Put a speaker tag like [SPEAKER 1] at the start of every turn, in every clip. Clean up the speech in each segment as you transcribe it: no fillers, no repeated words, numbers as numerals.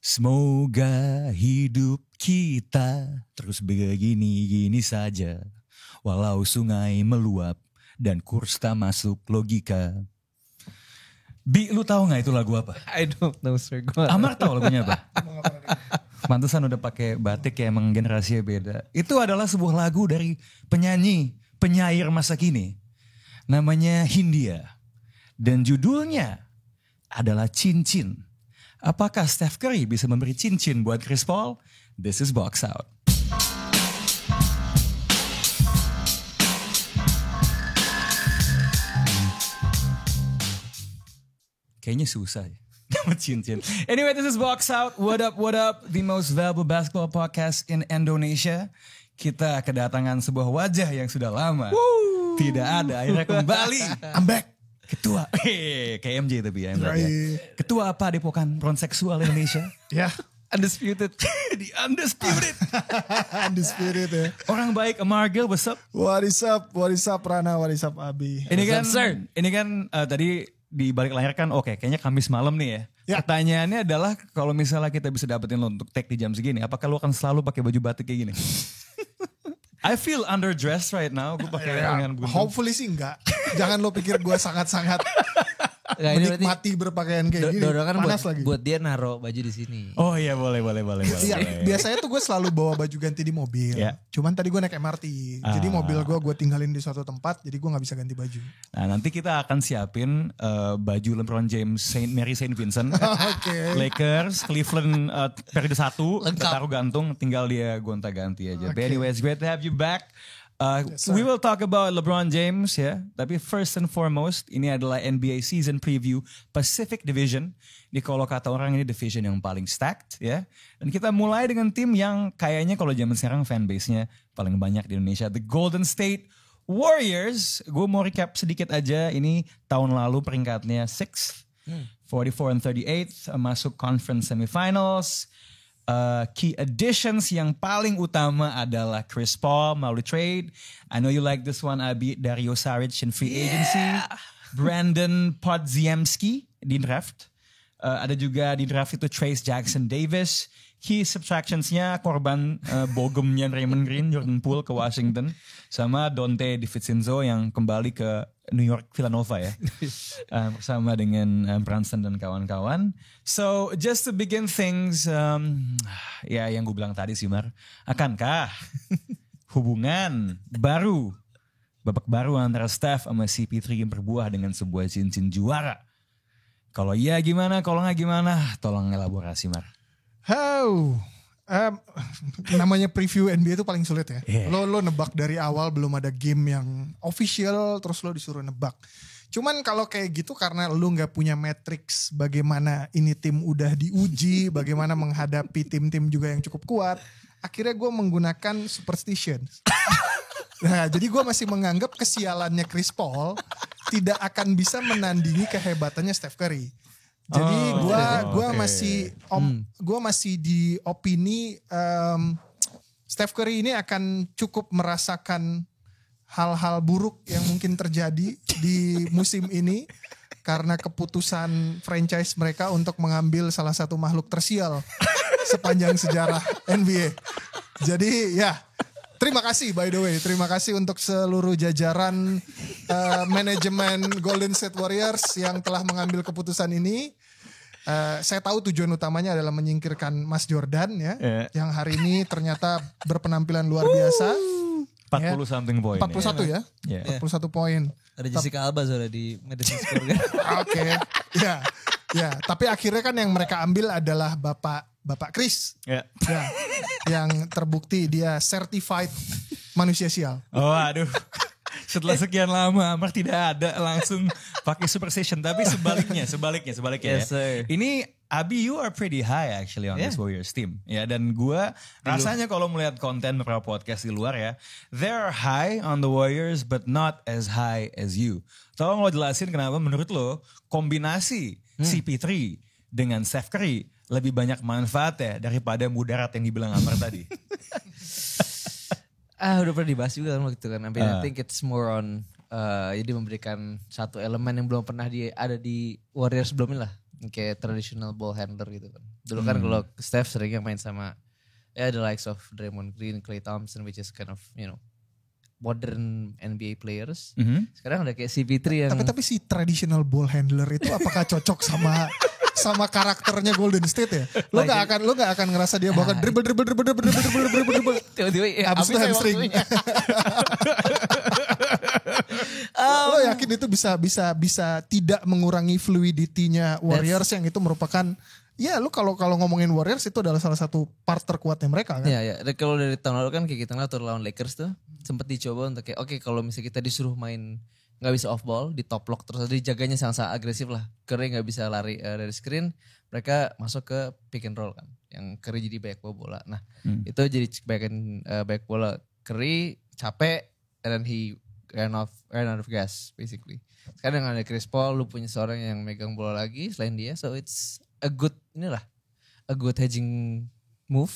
[SPEAKER 1] Semoga hidup kita terus begini-gini saja. Walau sungai meluap dan kurs tak masuk logika. Bi, lu tahu gak itu lagu apa?
[SPEAKER 2] I don't know sir.
[SPEAKER 1] Amar tahu lagunya apa? Pantesan udah pakai batik ya, emang generasinya beda. Itu adalah sebuah lagu dari penyair masa kini. Namanya Hindia. Dan judulnya adalah Cincin. Apakah Steph Curry bisa memberi cincin buat Chris Paul? This is Box Out. Kayaknya susah ya. Dapat cincin. Anyway, this is Box Out. What up, what up? The most valuable basketball podcast in Indonesia. Kita kedatangan sebuah wajah yang sudah lama tidak ada. Akhirnya kembali. I'm back. Ketua. Kayak MJ tapi ya. Ketua apa Depokan Pronseksual Indonesia?
[SPEAKER 2] Ya. Undisputed.
[SPEAKER 1] The Undisputed.
[SPEAKER 3] Undisputed ya.
[SPEAKER 1] Orang baik Amar Gil, what's up?
[SPEAKER 3] What is up Rana, what is up Abi.
[SPEAKER 1] Ini kan tadi di balik layar kan oke, kayaknya Kamis malam nih ya. Ya. Pertanyaannya adalah kalau misalnya kita bisa dapetin lo untuk tag di jam segini, apakah lo akan selalu pakai baju batik kayak gini? I feel underdressed right now. Gue pakai lengan buntung.
[SPEAKER 3] Hopefully sih enggak. Jangan lo pikir gue sangat-sangat menikmati berpakaian kayak gini.
[SPEAKER 2] Kan
[SPEAKER 3] panas lagi.
[SPEAKER 2] Buat dia naruh baju di sini.
[SPEAKER 1] Oh iya boleh.
[SPEAKER 3] Iya, biasanya tuh gue selalu bawa baju ganti di mobil. Yeah. Cuman tadi gue naik MRT. Jadi mobil gue tinggalin di suatu tempat. Jadi gue gak bisa ganti baju.
[SPEAKER 1] Nah nanti kita akan siapin baju LeBron James, Saint Vincent.
[SPEAKER 3] Okay.
[SPEAKER 1] Lakers, Cleveland periode 1. Taruh gantung, tinggal dia gonta-ganti aja. Okay. But anyway, it's great to have you back. Yes, we will talk about LeBron James ya. Tapi first and foremost, ini adalah NBA season preview Pacific Division. Ini kalau kata orang ini division yang paling stacked ya. Dan kita mulai dengan tim yang kayaknya kalau zaman sekarang fanbase-nya paling banyak di Indonesia. The Golden State Warriors. Gue mau recap sedikit aja. Ini tahun lalu peringkatnya 6th. 44-38 masuk conference semifinals. Key additions yang paling utama adalah Chris Paul melalui trade. I know you like this one, Abi. Dario Saric in free agency. Brandon Podziemski di draft. Ada juga di draft itu Trayce Jackson Davis. Key subtractionsnya korban bogemnya Raymond Green, Jordan Poole ke Washington. Sama Dante DiVincenzo yang kembali ke New York Villanova ya. Bersama dengan Brunson dan kawan-kawan. So just to begin things, ya yang gue bilang tadi sih Mar. Akankah hubungan baru, babak baru antara Steph sama CP3 yang berbuah dengan sebuah cincin juara? Kalau iya gimana, kalau nggak gimana, tolong elaborasi Mar.
[SPEAKER 3] Namanya preview NBA itu paling sulit ya.
[SPEAKER 1] Yeah.
[SPEAKER 3] Lo nebak dari awal, belum ada game yang official terus lo disuruh nebak. Cuman kalau kayak gitu karena lo gak punya matrix bagaimana ini tim udah diuji, bagaimana menghadapi tim-tim juga yang cukup kuat, akhirnya gue menggunakan superstition. Nah jadi gue masih menganggap kesialannya Chris Paul tidak akan bisa menandingi kehebatannya Steph Curry. Jadi gue masih di opini Steph Curry ini akan cukup merasakan hal-hal buruk yang mungkin terjadi di musim ini karena keputusan franchise mereka untuk mengambil salah satu makhluk tersial sepanjang sejarah NBA. Jadi ya, terima kasih by the way, terima kasih untuk seluruh jajaran manajemen Golden State Warriors yang telah mengambil keputusan ini. Saya tahu tujuan utamanya adalah menyingkirkan Mas Jordan ya, yang hari ini ternyata berpenampilan luar biasa.
[SPEAKER 1] 40 something point.
[SPEAKER 3] 41 ya, 41 poin.
[SPEAKER 2] Ada Jessica Alba sudah di Madison Square Garden.
[SPEAKER 3] Oke, ya. Tapi akhirnya kan yang mereka ambil adalah Bapak Chris, ya, yang terbukti dia certified manusia sial.
[SPEAKER 1] Oh aduh. Setelah sekian lama Amar tidak ada langsung pakai superstition. Tapi sebaliknya
[SPEAKER 2] yes,
[SPEAKER 1] ya. Ini Abi, you are pretty high actually on this Warriors team. Ya, dan gue rasanya kalau melihat konten beberapa podcast di luar ya, they're high on the Warriors but not as high as you. Tolong lo jelasin kenapa menurut lo kombinasi CP3 dengan Steph Curry lebih banyak manfaatnya daripada mudarat yang dibilang Amar tadi.
[SPEAKER 2] Udah pernah dibahas juga kan waktu itu kan. I think it's more on jadi memberikan satu elemen yang belum pernah ada di Warriors sebelumnya lah. kayak traditional ball handler gitu kan. Dulu kan kalau Steph seringnya main sama the likes of Draymond Green, Klay Thompson, which is kind of modern NBA players. Sekarang ada kayak CP3 yang
[SPEAKER 3] Tapi si traditional ball handler itu apakah cocok sama karakternya Golden State ya? Lo gak akan ngerasa dia bakal dribble.
[SPEAKER 2] tiba-tiba
[SPEAKER 3] Abis itu hamstring. Lo yakin itu bisa tidak mengurangi fluidity-nya Warriors yang itu merupakan lo kalau ngomongin Warriors itu adalah salah satu part terkuatnya mereka kan.
[SPEAKER 2] Iya. Dan kalau dari tahun lalu kan kayak kita ngatur lawan Lakers tuh sempat dicoba untuk kayak oke, kalau misalnya kita disuruh main nggak bisa off ball di top lock terus dijaganya sangat agresif lah. Curry nggak bisa lari dari screen, mereka masuk ke pick and roll kan. Yang Curry jadi banyak bola. Nah itu jadi banyak bola. Curry capek and then he ran out of gas basically. Sekarang dengan ada Chris Paul, lu punya seorang yang megang bola lagi selain dia, so it's a good hedging move.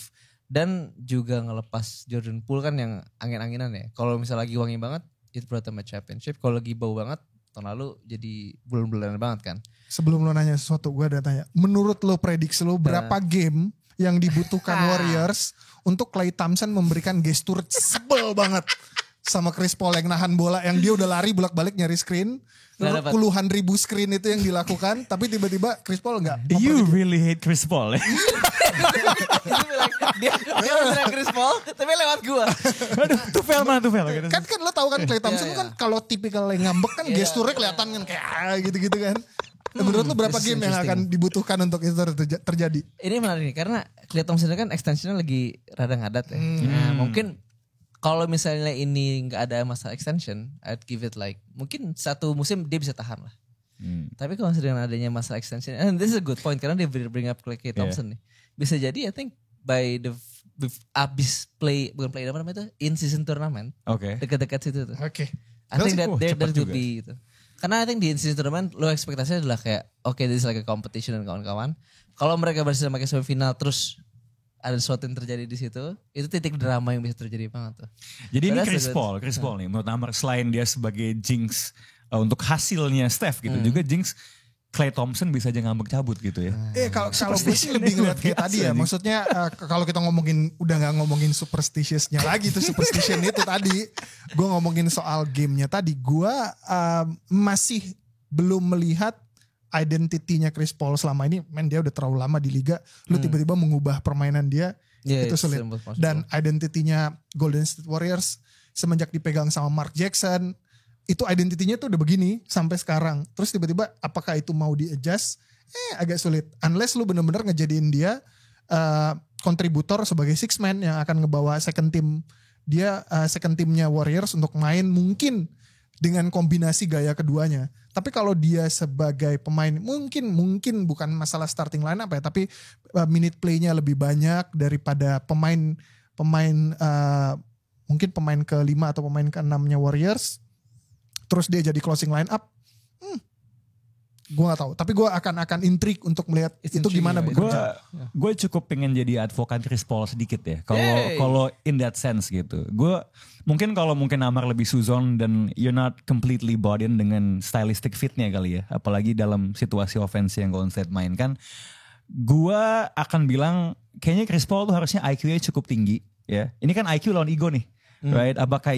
[SPEAKER 2] Dan juga ngelepas Jordan Poole kan yang angin-anginan ya. Kalau misalnya lagi wangi banget, it brought them a championship. Kalau lagi bau banget, tahun lalu jadi bulan-bulanan banget kan.
[SPEAKER 3] Sebelum lo nanya sesuatu, gue ada tanya. Menurut lo, prediksi lo berapa game yang dibutuhkan Warriors untuk Klay Thompson memberikan gestur sebel banget sama Chris Paul yang nahan bola, yang dia udah lari bolak-balik nyari screen. Puluhan ribu screen itu yang dilakukan, tapi tiba-tiba Chris Paul enggak.
[SPEAKER 1] You really hate Chris Paul.
[SPEAKER 2] dia serang Chris Paul, tapi lewat gua.
[SPEAKER 1] Aduh, Tufel.
[SPEAKER 3] Kan lo tahu kan Klay Thompson kan kalau tipikal yang ngambek kan gesturnya kelihatan kan kayak gitu-gitu kan. Menurut lo berapa game yang akan dibutuhkan untuk itu terjadi?
[SPEAKER 2] Ini menarik nih, karena Klay Thompson kan extensionnya lagi rada ngadat ya. Nah, mungkin kalau misalnya ini nggak ada masalah extension, I'd give it like mungkin satu musim dia bisa tahan lah. Tapi kalau dengan adanya masalah extension, and this is a good point karena dia bring up Klay Thompson nih, bisa jadi I think by abis bukan play apa namanya itu in season tournament, dekat-dekat situ tuh. I think that there would be gitu. Karena I think di in season tournament lo ekspektasinya adalah kayak this is like a competition dan kawan-kawan. Kalau mereka berhasil sampai ke semifinal terus ada sesuatu yang terjadi di situ, itu titik drama yang bisa terjadi banget tuh.
[SPEAKER 1] Jadi ini Chris Paul nih, menurut Amar selain dia sebagai jinx untuk hasilnya Steph gitu, juga jinx Klay Thompson bisa aja ngambek cabut gitu ya.
[SPEAKER 3] Kalau gue sih lebih ngeliat kayak tadi ya, maksudnya kalau kita udah nggak ngomongin superstitiousnya lagi tuh superstition itu tadi, gue ngomongin soal gamenya tadi, gue masih belum melihat identitinya Chris Paul selama ini. Dia udah terlalu lama di liga, lu tiba-tiba mengubah permainan dia, itu sulit. Dan identitinya Golden State Warriors semenjak dipegang sama Mark Jackson, itu identitinya tuh udah begini sampai sekarang. Terus tiba-tiba apakah itu mau di-adjust? Agak sulit. Unless lu bener-bener ngejadiin dia kontributor sebagai six man yang akan ngebawa second teamnya Warriors untuk main mungkin dengan kombinasi gaya keduanya. Tapi kalau dia sebagai pemain mungkin bukan masalah starting lineup ya, tapi minute play-nya lebih banyak daripada pemain mungkin pemain ke-5 atau pemain ke-6-nya Warriors. Terus dia jadi closing lineup. Gue gak tahu, tapi gue akan intrigue untuk melihat itu gimana bekerja.
[SPEAKER 1] Gue cukup pengen jadi advokat Chris Paul sedikit ya. Kalau in that sense gitu. Gue mungkin Amar lebih suzon dan you're not completely bought in dengan stylistic fitnya kali ya. Apalagi dalam situasi offense yang Golden State mainkan. Gue akan bilang kayaknya Chris Paul tuh harusnya IQ-nya cukup tinggi ya. Ini kan IQ lawan ego nih. Right, apakah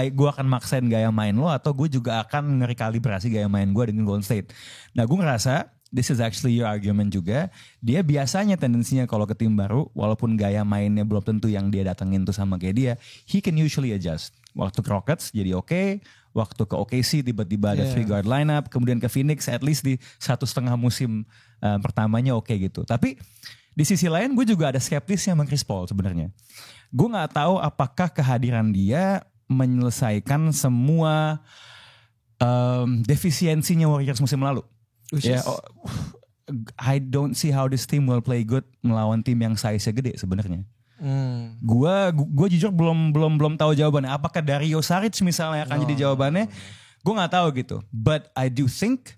[SPEAKER 1] gue akan maksain gaya main lo atau gue juga akan ngerekalibrasi gaya main gue dengan Golden State. Nah gue ngerasa this is actually your argument juga. Dia biasanya tendensinya kalau ke tim baru, walaupun gaya mainnya belum tentu yang dia datengin tuh sama kayak dia, he can usually adjust. Waktu ke Rockets jadi oke, waktu ke OKC tiba-tiba ada 3 guard lineup, kemudian ke Phoenix at least di 1,5 musim pertamanya oke gitu. Tapi di sisi lain gue juga ada skeptisnya sama Chris Paul sebenarnya. Gue gak tahu apakah kehadiran dia menyelesaikan semua defisiensinya Warriors musim lalu. I don't see how this team will play good melawan tim yang size-nya gede sebenarnya. Gue jujur belum tahu jawabannya. Apakah Dario Saric misalnya akan jadi jawabannya? Gue gak tahu gitu. But I do think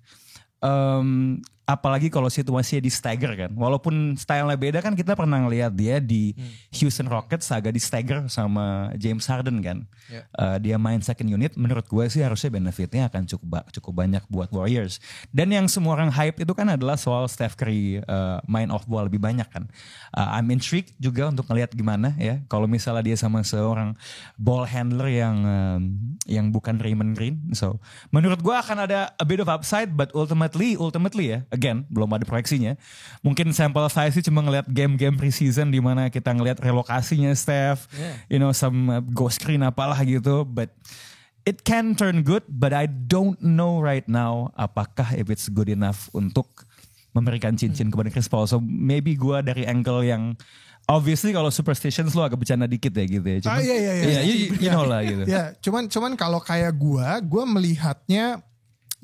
[SPEAKER 1] Apalagi kalau situasinya di stagger kan. Walaupun stylenya beda kan, kita pernah ngeliat dia di Houston Rockets agak di stagger sama James Harden kan. Dia main second unit, menurut gue sih harusnya benefitnya akan cukup banyak buat Warriors. Dan yang semua orang hype itu kan adalah soal Steph Curry main off ball lebih banyak kan. I'm intrigued juga untuk ngeliat gimana ya. Kalau misalnya dia sama seorang ball handler yang bukan Raymond Green. So menurut gue akan ada a bit of upside, but ultimately ya. Again, belum ada proyeksinya. Mungkin sample size sih cuma ngeliat game-game preseason di mana kita ngeliat relokasinya Steph, some ghost screen apalah gitu. But it can turn good, but I don't know right now apakah if it's good enough untuk memberikan cincin kepada Chris Paul. So maybe gue dari angle yang obviously kalau superstitions lo agak bercanda dikit ya gitu ya. Cuman, you know lah gitu.
[SPEAKER 3] Ya, cuman kalau kayak gue melihatnya,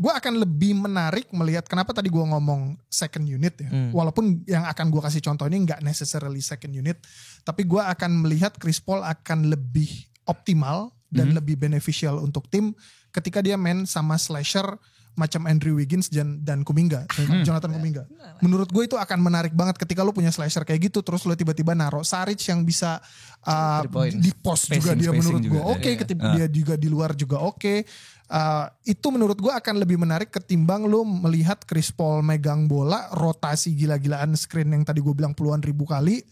[SPEAKER 3] gue akan lebih menarik melihat kenapa tadi gue ngomong second unit ya. Walaupun yang akan gue kasih contoh ini nggak necessarily second unit, tapi gue akan melihat Chris Paul akan lebih optimal dan lebih beneficial untuk tim ketika dia main sama slasher macam Andrew Wiggins dan Kuminga, Jonathan Kuminga. Menurut gue itu akan menarik banget ketika lu punya slasher kayak gitu, terus lu tiba-tiba naruh Saric yang bisa di post juga dia menurut gue oke, ketika dia juga di luar juga oke. Itu menurut gue akan lebih menarik ketimbang lu melihat Chris Paul megang bola, rotasi gila-gilaan screen yang tadi gue bilang puluhan ribu kali,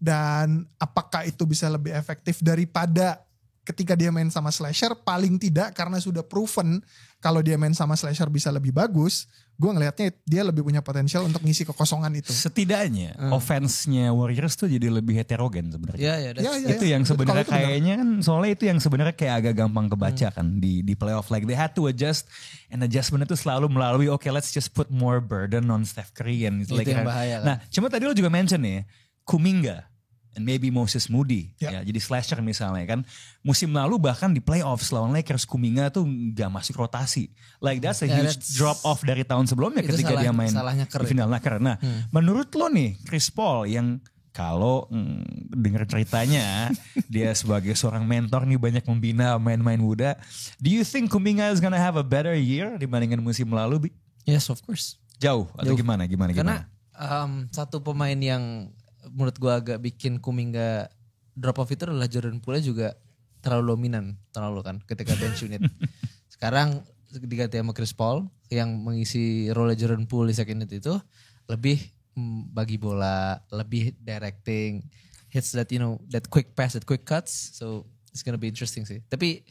[SPEAKER 3] dan apakah itu bisa lebih efektif daripada ketika dia main sama slasher. Paling tidak karena sudah proven kalau dia main sama slasher bisa lebih bagus, gue ngelihatnya dia lebih punya potensial untuk ngisi kekosongan itu.
[SPEAKER 1] Setidaknya offense-nya Warriors tuh jadi lebih heterogen sebenarnya. Itu yang sebenarnya kayaknya kan, soalnya itu yang sebenarnya kayak agak gampang kebaca kan di playoff, like they had to adjust, and adjustment itu selalu melalui let's just put more burden on Steph Curry and
[SPEAKER 2] itu yang bahaya kan.
[SPEAKER 1] Nah, cuma tadi lo juga mention nih Kuminga and maybe Moses Moody ya, jadi slasher misalnya kan. Musim lalu bahkan di playoffs lawan Lakers, Kuminga tuh gak masuk rotasi. Like that's a huge drop off dari tahun sebelumnya ketika dia main di final. Nah, menurut lo nih Chris Paul yang kalau dengar ceritanya dia sebagai seorang mentor nih banyak membina main-main muda, do you think Kuminga is gonna have a better year dibandingkan musim lalu?
[SPEAKER 2] Yes, of course.
[SPEAKER 1] Jauh atau gimana?
[SPEAKER 2] Karena satu pemain yang menurut gue agak bikin Kuminga drop off itu adalah Jordan Poole juga terlalu dominan kan ketika bench unit. Sekarang diganti sama Chris Paul yang mengisi role Jordan Poole di second unit itu, lebih bagi bola, lebih directing, hits that that quick pass, that quick cuts. So it's gonna be interesting sih. Tapi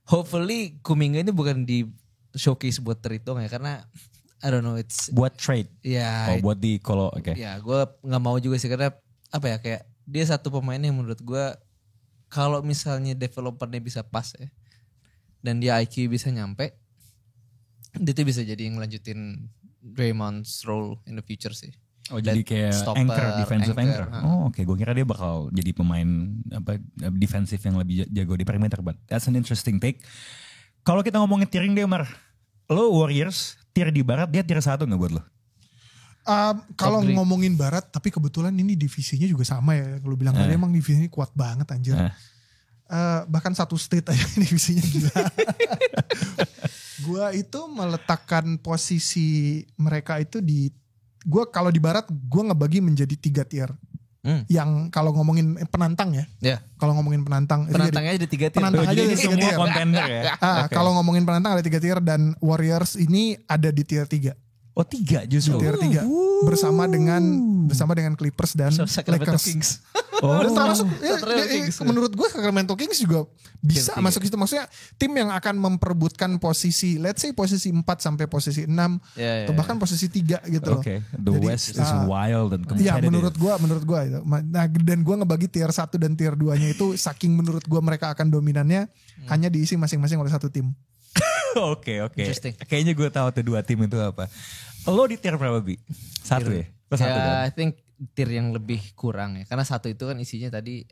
[SPEAKER 2] hopefully Kuminga ini bukan di showcase buat terhitung ya, karena I don't know, it's
[SPEAKER 1] buat trade.
[SPEAKER 2] Ya.
[SPEAKER 1] Buat oke.
[SPEAKER 2] Ya, gue nggak mau juga sih, karena kayak dia satu pemain yang menurut gue kalau misalnya developernya bisa pas ya, dan dia IQ bisa nyampe, dia tuh bisa jadi yang ngelanjutin Draymond's role in the future sih.
[SPEAKER 1] Oh, jadi kayak stopper, defensive anchor. Oh, oke. Gue kira dia bakal jadi pemain defensif yang lebih jago di perimeter, but that's an interesting take. Kalau kita ngomongin tiering deh, Mar. Lo Warriors tier di barat, dia tier 1 gak buat lo?
[SPEAKER 3] Kalau ngomongin barat, tapi kebetulan ini divisinya juga sama ya. Kalau bilang tadi emang divisinya kuat banget anjir. Bahkan satu state aja divisinya gila. Gue itu meletakkan posisi mereka itu gue kalau di barat gue ngebagi menjadi 3 tier. Yang kalau ngomongin penantang ya. Kalau ngomongin
[SPEAKER 2] penantangnya ada 3 tier.
[SPEAKER 3] Penantang aja ada 3
[SPEAKER 1] semua
[SPEAKER 3] tier.
[SPEAKER 1] Contender ya.
[SPEAKER 3] Kalau ngomongin penantang ada 3 tier, dan Warriors ini ada di tier 3.
[SPEAKER 1] Oh 3 justru.
[SPEAKER 3] Tier 3. Bersama dengan Clippers dan Lakers.
[SPEAKER 2] Kings.
[SPEAKER 3] Dan termasuk menurut gue Sacramento Kings juga bisa masuk situ. Maksudnya tim yang akan memperebutkan posisi, let's say posisi 4 sampai posisi 6 atau bahkan posisi 3 gitu loh.
[SPEAKER 1] Okay. The West is wild and competitive.
[SPEAKER 3] Iya, menurut gue itu. Nah, dan gue ngebagi tier 1 dan tier 2-nya itu saking menurut gue mereka akan dominannya hanya diisi masing-masing oleh satu tim.
[SPEAKER 1] Oke. Kayaknya gue tahu tuh 2 tim itu apa. Lo di tier berapa, Bi? 1 ya? Lo 1 kan?
[SPEAKER 2] I think tier yang lebih kurang ya. Karena 1 itu kan isinya tadi,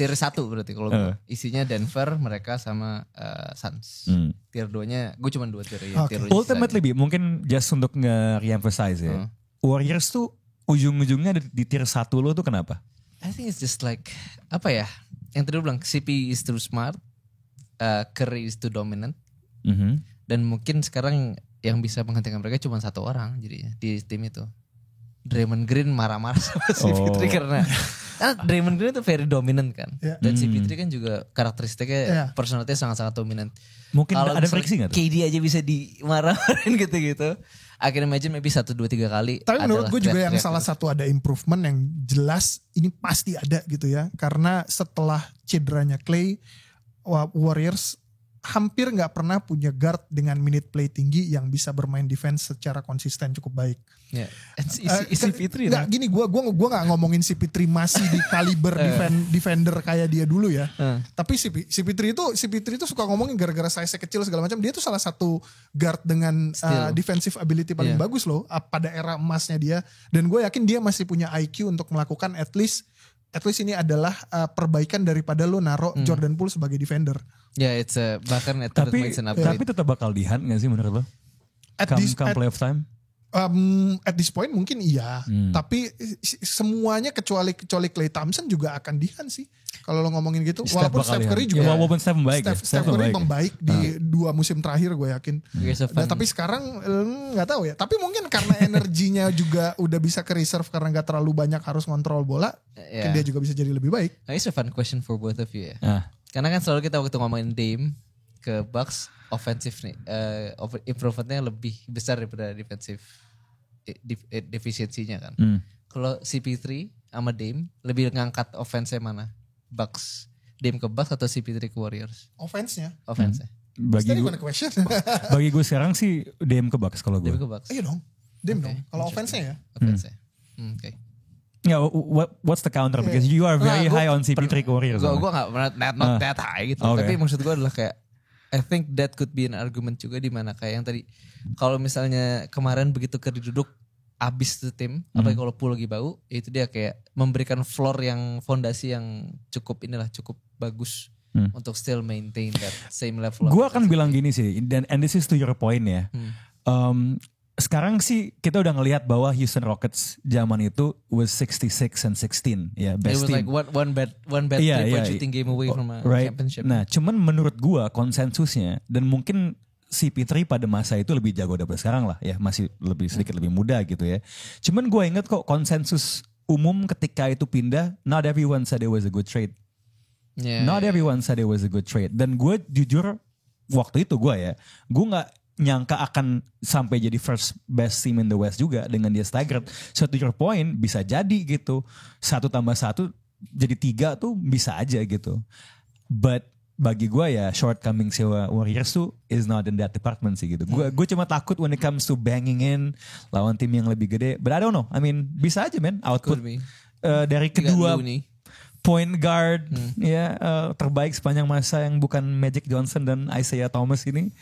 [SPEAKER 2] tier 1 berarti kalau isinya Denver, mereka sama Suns. Tier 2-nya, gue cuma 2 tier ya.
[SPEAKER 3] Okay.
[SPEAKER 1] Ultimately, Bi, mungkin just untuk nge-reemphasize ya. Warriors tuh ujung-ujungnya di tier 1 lo tuh kenapa?
[SPEAKER 2] I think it's just like, yang tadi bilang, CP is too smart, Curry is too dominant. Dan mungkin sekarang yang bisa menghentikan mereka cuma satu orang jadinya di tim itu. Draymond Green marah-marah sama CP3 karena Draymond Green itu very dominant kan. Dan CP3 kan juga karakteristiknya personality sangat-sangat dominant.
[SPEAKER 1] Mungkin
[SPEAKER 2] kalau
[SPEAKER 1] ada friksi gak tuh?
[SPEAKER 2] KD aja bisa dimarah-marahin gitu-gitu. I can imagine maybe 1, 2, 3 kali.
[SPEAKER 3] Tapi menurut gue juga yang salah satu ada improvement yang jelas ini pasti ada gitu ya. Karena setelah cederanya Clay, Warriors hampir gak pernah punya guard dengan minute play tinggi yang bisa bermain defense secara konsisten cukup baik.
[SPEAKER 2] Ya, CP3
[SPEAKER 3] nggak gini, gue nggak ngomongin CP3 masih di kaliber defender kayak dia dulu ya. Tapi CP3 itu suka ngomongin gara-gara size kecil segala macam. Dia tuh salah satu guard dengan defensive ability paling bagus loh pada era emasnya dia. Dan gue yakin dia masih punya IQ untuk melakukan at least ini adalah perbaikan daripada lo naro Jordan Poole sebagai defender.
[SPEAKER 2] Ya, bahkan
[SPEAKER 1] tapi tetap bakal di hunt gak sih menurut lo? Come playoff time?
[SPEAKER 3] At this point mungkin iya, tapi semuanya kecuali Klay Thompson juga akan di hunt sih. Kalau lo ngomongin gitu, walaupun Steph Curry juga,
[SPEAKER 1] walaupun Steph membaik,
[SPEAKER 3] Steph Curry membaik di 2 musim terakhir gue yakin. Tapi sekarang nggak tahu ya. Tapi mungkin karena energinya juga udah bisa ke reserve karena nggak terlalu banyak harus ngontrol bola, dia juga bisa jadi lebih baik.
[SPEAKER 2] It's a fun question for both of you ya. Karena kan selalu kita waktu ngomongin Dame ke Bucks, offensive nih, improvementnya lebih besar daripada defensive defisiensinya kan. Kalau CP3 sama Dame lebih ngangkat offense-nya mana? Bucks, Dame ke Bucks atau CP3 ke Warriors?
[SPEAKER 3] Offense-nya.
[SPEAKER 1] Bagi gue sekarang sih Dame ke Bucks kalau gue.
[SPEAKER 2] Dame ke Bucks.
[SPEAKER 3] Iya dong. Dame dong. Kalau offense-nya ya.
[SPEAKER 2] Offense-nya. Okay.
[SPEAKER 1] Yeah, what's the counter? Because you are very high on CP3 ke Warriors.
[SPEAKER 2] Gue gak not that high gitu. Okay. Tapi maksud gue adalah kayak I think that could be an argument juga di mana kayak yang tadi kalau misalnya kemarin begitu Curry duduk abis tuh tim, apalagi kalau Poole lagi bau, itu dia kayak memberikan floor yang fondasi yang cukup bagus untuk still maintain that same level.
[SPEAKER 1] Gue akan bilang gini sih, and this is to your point ya. Sekarang sih kita udah ngelihat bahwa Houston Rockets zaman itu was 66-16 ya, best team.
[SPEAKER 2] It was like one bad 3-point shooting game away from a championship.
[SPEAKER 1] Nah, cuman menurut gua konsensusnya dan mungkin CP3 pada masa itu lebih jago daripada sekarang lah ya, masih sedikit lebih muda gitu ya. Cuman gua inget kok konsensus umum ketika itu pindah, not everyone said it was a good trade. Not everyone said it was a good trade. Dan gue jujur waktu itu gue nggak nyangka akan sampai jadi first best team in the West juga dengan dia staggered. So to your point, bisa jadi gitu. 1 tambah 1 jadi 3 tuh bisa aja gitu. But bagi gue ya shortcoming si Warriors tuh is not in that department sih gitu. Gue cuma takut when it comes to banging in lawan tim yang lebih gede. But I don't know. I mean bisa aja men output dari kedua point guard terbaik sepanjang masa yang bukan Magic Johnson dan Isaiah Thomas ini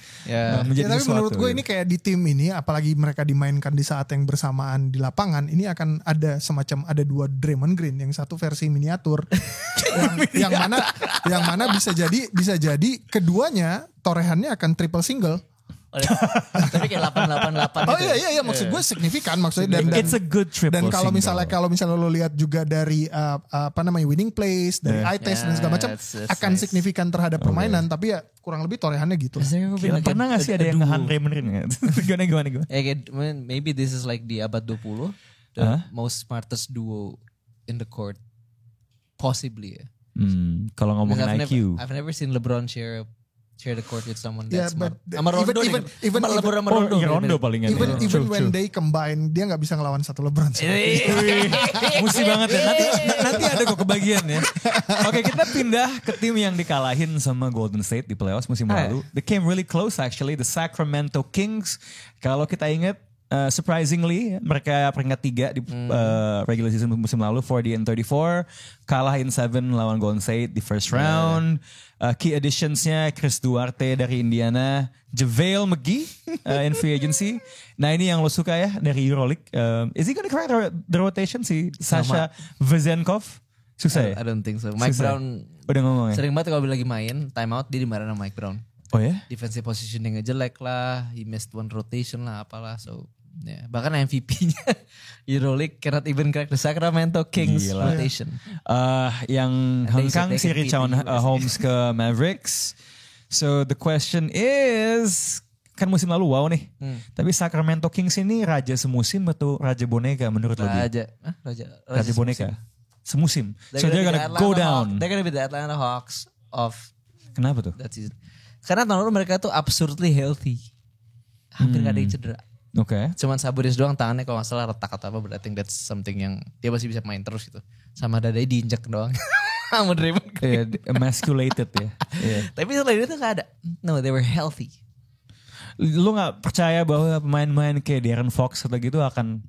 [SPEAKER 1] menjadi
[SPEAKER 3] tapi menurut gue ini kayak di tim ini apalagi mereka dimainkan di saat yang bersamaan di lapangan ini akan ada semacam ada 2 Draymond Green, yang satu versi miniatur yang mana bisa jadi keduanya torehannya akan triple single.
[SPEAKER 2] Tapi kayak 888 gitu.
[SPEAKER 3] Oh iya maksud gue signifikan maksudnya dan
[SPEAKER 1] it's a good triple.
[SPEAKER 3] Dan kalau misalnya lo lihat juga dari winning plays dari eye test dan segala macam akan signifikan terhadap permainan, tapi ya kurang lebih torehannya gitu.
[SPEAKER 1] Pernah nggak sih ada yang ngehan Draymond Green? Gimana?
[SPEAKER 2] Maybe this is like di abad 20 the most smartest duo in the court possibly ya.
[SPEAKER 1] Kalau ngomongin IQ,
[SPEAKER 2] I've never seen LeBron share the court with someone that's smart.
[SPEAKER 3] Sama Rondo
[SPEAKER 1] Rondo paling
[SPEAKER 3] even when they combine dia nggak bisa ngelawan satu LeBron.
[SPEAKER 1] Musim banget ya. Nanti ada kok kebagian ya. Oke, kita pindah ke tim yang dikalahin sama Golden State di playoffs musim lalu. They came really close actually, the Sacramento Kings. Kalau kita ingat surprisingly mereka peringkat 3 di regular season musim lalu 40-34, kalah in 7 lawan Golden State di first round. Key additionsnya Chris Duarte dari Indiana, JaVale McGee in free agency. Nah ini yang lo suka ya dari EuroLeague. Is he gonna crack the rotation si Sasha Vezenkov? Susah ya?
[SPEAKER 2] I don't think so. Mike Brown
[SPEAKER 1] udah ngomong ya?
[SPEAKER 2] Sering banget kalau lagi main time out dia dimarahin sama Mike Brown.
[SPEAKER 1] Oh ya?
[SPEAKER 2] Defensive positioning jelek lah, he missed 1 rotation lah apalah, so bahkan MVP-nya EuroLeague cannot even crack the Sacramento Kings rotation.
[SPEAKER 1] Yang hengkang si Richaun Holmes ke Mavericks. So the question is, kan musim lalu wow nih. Tapi Sacramento Kings ini raja semusim atau raja boneka menurut lo? Raja boneka. Semusim. So they're gonna go down.
[SPEAKER 2] They're gonna be the Atlanta Hawks of
[SPEAKER 1] Kenapa tuh?
[SPEAKER 2] that season. Karena tahun lalu mereka tuh absurdly healthy. Hampir gak ada yang cedera.
[SPEAKER 1] Oke.
[SPEAKER 2] Cuman Sabonis doang tangannya kalau gak salah retak atau apa. But I think that's something yang dia masih bisa main terus gitu. Sama dadanya diinjek doang. Sama Draymond Green.
[SPEAKER 1] Emasculated ya.
[SPEAKER 2] Tapi selain itu gak ada. No, they were healthy.
[SPEAKER 1] Lu gak percaya bahwa pemain-pemain kayak De'Aaron Fox atau gitu akan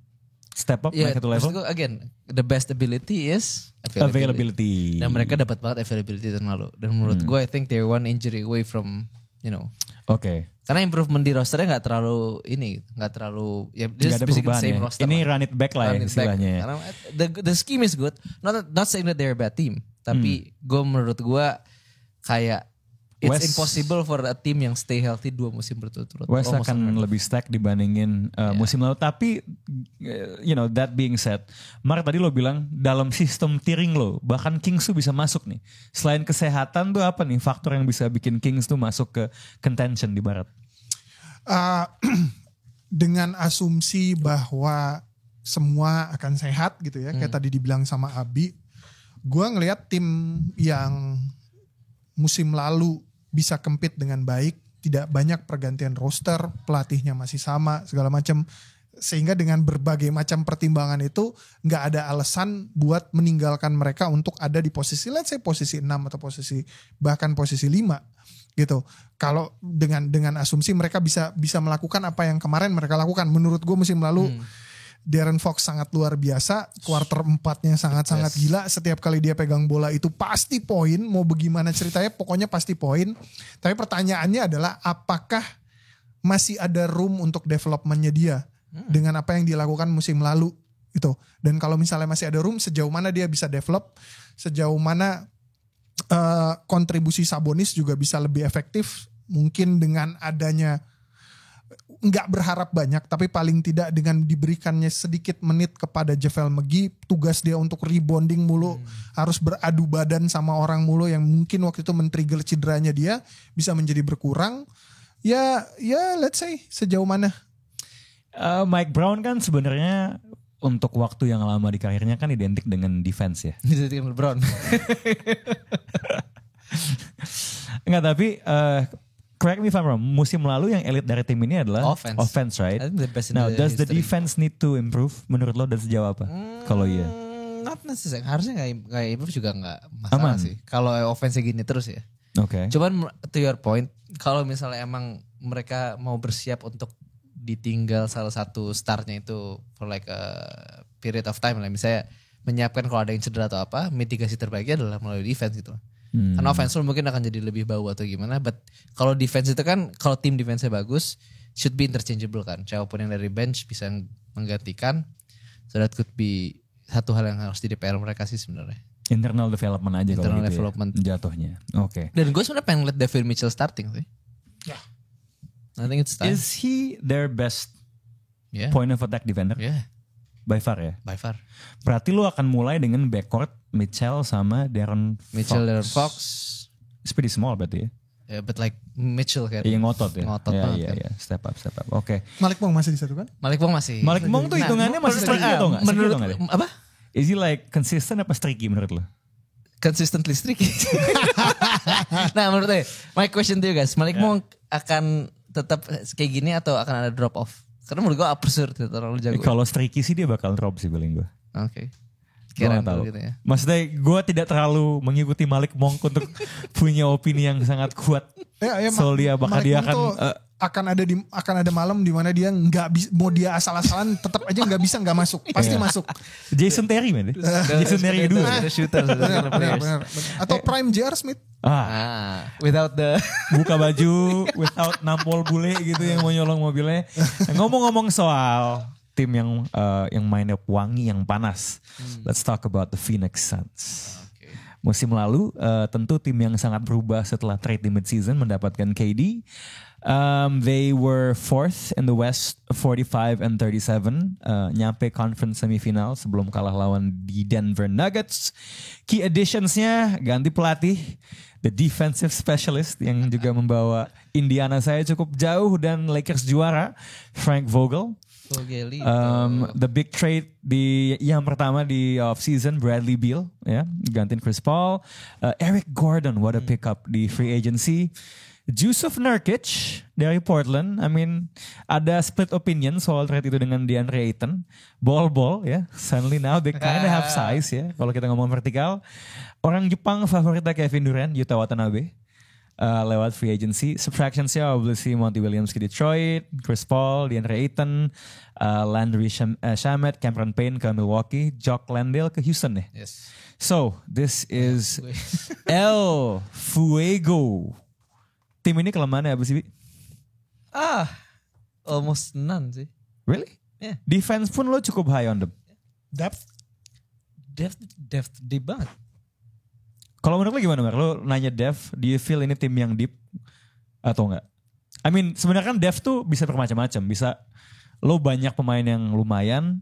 [SPEAKER 1] step up naik satu level?
[SPEAKER 2] Again, the best ability is
[SPEAKER 1] availability.
[SPEAKER 2] Dan mereka dapat banget availability tahun lalu. Dan menurut gue, I think they're one injury away from,
[SPEAKER 1] Oke.
[SPEAKER 2] Karena improvement di rosternya nggak terlalu ya
[SPEAKER 1] Gak ada perubahan ya.
[SPEAKER 2] roster
[SPEAKER 1] ini
[SPEAKER 2] lah.
[SPEAKER 1] run it back lah ya istilahnya.
[SPEAKER 2] Karena the scheme is good. Not saying that they're a bad team, tapi menurut gue kayak it's impossible for a team yang stay healthy 2 musim berturut-turut.
[SPEAKER 1] West akan lebih stack dibandingin musim lalu. Tapi that being said, Mark tadi lo bilang dalam sistem tiering lo, bahkan Kings tuh bisa masuk nih. Selain kesehatan tuh apa nih faktor yang bisa bikin Kings tuh masuk ke contention di barat?
[SPEAKER 3] Dengan asumsi bahwa semua akan sehat gitu ya, kayak tadi dibilang sama Abi, gue ngelihat tim yang musim lalu bisa compete dengan baik, tidak banyak pergantian roster, pelatihnya masih sama, segala macam. Sehingga dengan berbagai macam pertimbangan itu gak ada alasan buat meninggalkan mereka untuk ada di posisi, let's say posisi 6 atau bahkan posisi 5 gitu. Kalau dengan asumsi mereka bisa melakukan apa yang kemarin mereka lakukan. Menurut gue musim lalu De'Aaron Fox sangat luar biasa, quarter 4-nya sangat-sangat gila. Setiap kali dia pegang bola itu pasti poin, mau bagaimana ceritanya pokoknya pasti poin. Tapi pertanyaannya adalah apakah masih ada room untuk developmentnya dia dengan apa yang dilakukan musim lalu gitu. Dan kalau misalnya masih ada room, sejauh mana dia bisa develop, sejauh mana kontribusi Sabonis juga bisa lebih efektif, mungkin dengan adanya nggak berharap banyak, tapi paling tidak dengan diberikannya sedikit menit kepada JaVale McGee, tugas dia untuk rebounding mulu, harus beradu badan sama orang mulu yang mungkin waktu itu men-trigger cederanya dia, bisa menjadi berkurang. Ya let's say sejauh mana.
[SPEAKER 1] Mike Brown kan sebenarnya untuk waktu yang lama di karirnya kan identik dengan defense ya.
[SPEAKER 2] Identik dengan LeBron.
[SPEAKER 1] Enggak, tapi correct me if I'm wrong, musim lalu yang elit dari tim ini adalah offense, right? Now, does the defense need to improve? Menurut lo dan sejauh apa? Kalau iya.
[SPEAKER 2] Not necessarily. Harusnya gak improve juga gak masalah sih. Kalau offense gini terus ya.
[SPEAKER 1] Oke.
[SPEAKER 2] Cuman to your point, kalau misalnya emang mereka mau bersiap untuk ditinggal salah satu startnya itu for like a period of time lah. Misalnya menyiapkan kalau ada yang cedera atau apa, mitigasi terbaiknya adalah melalui defense gitu. Karena offense lo mungkin akan jadi lebih bau atau gimana. But kalau defense itu kan, kalau tim defense-nya bagus, should be interchangeable kan. Siapapun yang dari bench bisa menggantikan. So that could be satu hal yang harus jadi PR mereka sih sebenarnya.
[SPEAKER 1] Internal development aja kalau gitu
[SPEAKER 2] development.
[SPEAKER 1] Ya, jatuhnya. Oke.
[SPEAKER 2] Dan gue sebenarnya pengen lihat David Mitchell starting sih.
[SPEAKER 3] Yeah.
[SPEAKER 2] I think it's time.
[SPEAKER 1] Is he their best point of attack defender?
[SPEAKER 2] Yeah.
[SPEAKER 1] By far ya?
[SPEAKER 2] By far.
[SPEAKER 1] Berarti lu akan mulai dengan backcourt Mitchell sama De'Aaron
[SPEAKER 2] Fox.
[SPEAKER 1] It's pretty small berarti ya?
[SPEAKER 2] Yeah, but like Mitchell kan.
[SPEAKER 1] Iya ngotot ya?
[SPEAKER 2] Ngotot banget kan.
[SPEAKER 1] Iya. Step up. Oke.
[SPEAKER 3] Malik Monk masih di situ kan?
[SPEAKER 2] Malik Monk
[SPEAKER 1] tuh hitungannya masih streaky atau enggak?
[SPEAKER 2] Menurut apa?
[SPEAKER 1] Is he like consistent apa streaky menurut lo?
[SPEAKER 2] Consistently streaky. Nah menurut saya, my question to you guys, Malik Monk akan tetap kayak gini atau akan ada drop off? Karena menurut gue absurd itu terlalu jago.
[SPEAKER 1] Kalau streaky sih dia bakal drop sih paling gue.
[SPEAKER 2] Oke.
[SPEAKER 1] Kira tahu. Gitu ya. Maksudnya gue tidak terlalu mengikuti Malik Monk untuk punya opini yang sangat kuat. Soal dia bakal dia
[SPEAKER 3] akan ada malam di mana dia mau dia asal-asalan tetap aja nggak masuk, pasti masuk.
[SPEAKER 1] Jason Terry man. Jason Terry kedua.
[SPEAKER 2] Shooter.
[SPEAKER 3] Benar. Atau Prime J.R. Smith.
[SPEAKER 2] Without the
[SPEAKER 1] buka baju, without nampol bule gitu yang mau nyolong mobilnya. Ngomong-ngomong soal tim yang mainnya wangi, yang panas. Let's talk about the Phoenix Suns. musim lalu. Tentu tim yang sangat berubah setelah trade di mid-season mendapatkan KD. They were fourth in the West, 45-37, nyampe conference semifinal sebelum kalah lawan di Denver Nuggets. Key additionsnya ganti pelatih, the defensive specialist yang juga membawa Indiana saya cukup jauh dan Lakers juara, Frank Vogel. The big trade di yang pertama di off season, Bradley Beal ya, gantiin Chris Paul. Eric Gordon, what a pickup di free agency. Jusuf Nurkic dari Portland. I mean, ada split opinion soal trade itu dengan DeAndre Ayton. Ball ya. Suddenly now they kind of have size ya. Kalau kita ngomong vertikal. Orang Jepang favoritnya Kevin Durant, Yuta Watanabe. Lewat free agency. Subtractionsnya obviously Monty Williams ke Detroit. Chris Paul, DeAndre Ayton. Landry Shamet, Cameron Payne ke Milwaukee. Jock Landale ke Houston ya.
[SPEAKER 2] Yes.
[SPEAKER 1] So, this is El Fuego. Tim ini kelemahannya apa sih, Bi?
[SPEAKER 2] Almost none sih.
[SPEAKER 1] Really?
[SPEAKER 2] Yeah.
[SPEAKER 1] Defense pun lo cukup high on them.
[SPEAKER 3] Depth
[SPEAKER 2] Deep banget.
[SPEAKER 1] Kalau menurut lo gimana, Mar? Lo nanya depth, do you feel ini tim yang deep atau enggak? I mean, sebenarnya kan depth tuh bisa bermacam-macam. Bisa lo banyak pemain yang lumayan.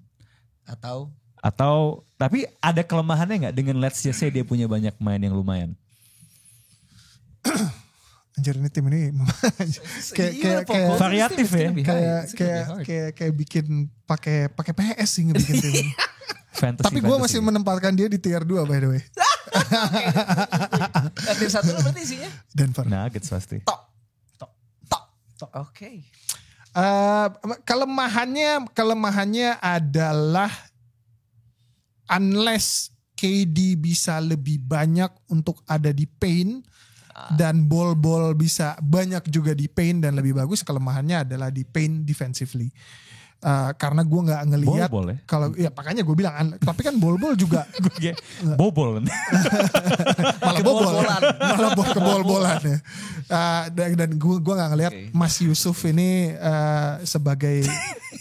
[SPEAKER 1] Atau tapi ada kelemahannya enggak dengan let's just say dia punya banyak pemain yang lumayan?
[SPEAKER 3] Anjir, ini tim ini kayak
[SPEAKER 1] variatif ya.
[SPEAKER 3] Kayak bikin pakai PS sih ngebikin tim ini. Tapi gue masih menempatkan dia di tier 2 by the way.
[SPEAKER 2] Tier 1 lo berarti isinya?
[SPEAKER 1] Denver Nuggets pasti.
[SPEAKER 2] Top. Oke.
[SPEAKER 3] Kelemahannya adalah unless KD bisa lebih banyak untuk ada di paint dan ball bisa banyak juga di paint dan lebih bagus, kelemahannya adalah di paint defensively. Karena gue nggak ngelihat kalau ya makanya gue bilang, tapi kan bol juga
[SPEAKER 1] bobol kan
[SPEAKER 3] malah kebol-bolan ya. Dan gue nggak ngelihat Mas Yusuf ini sebagai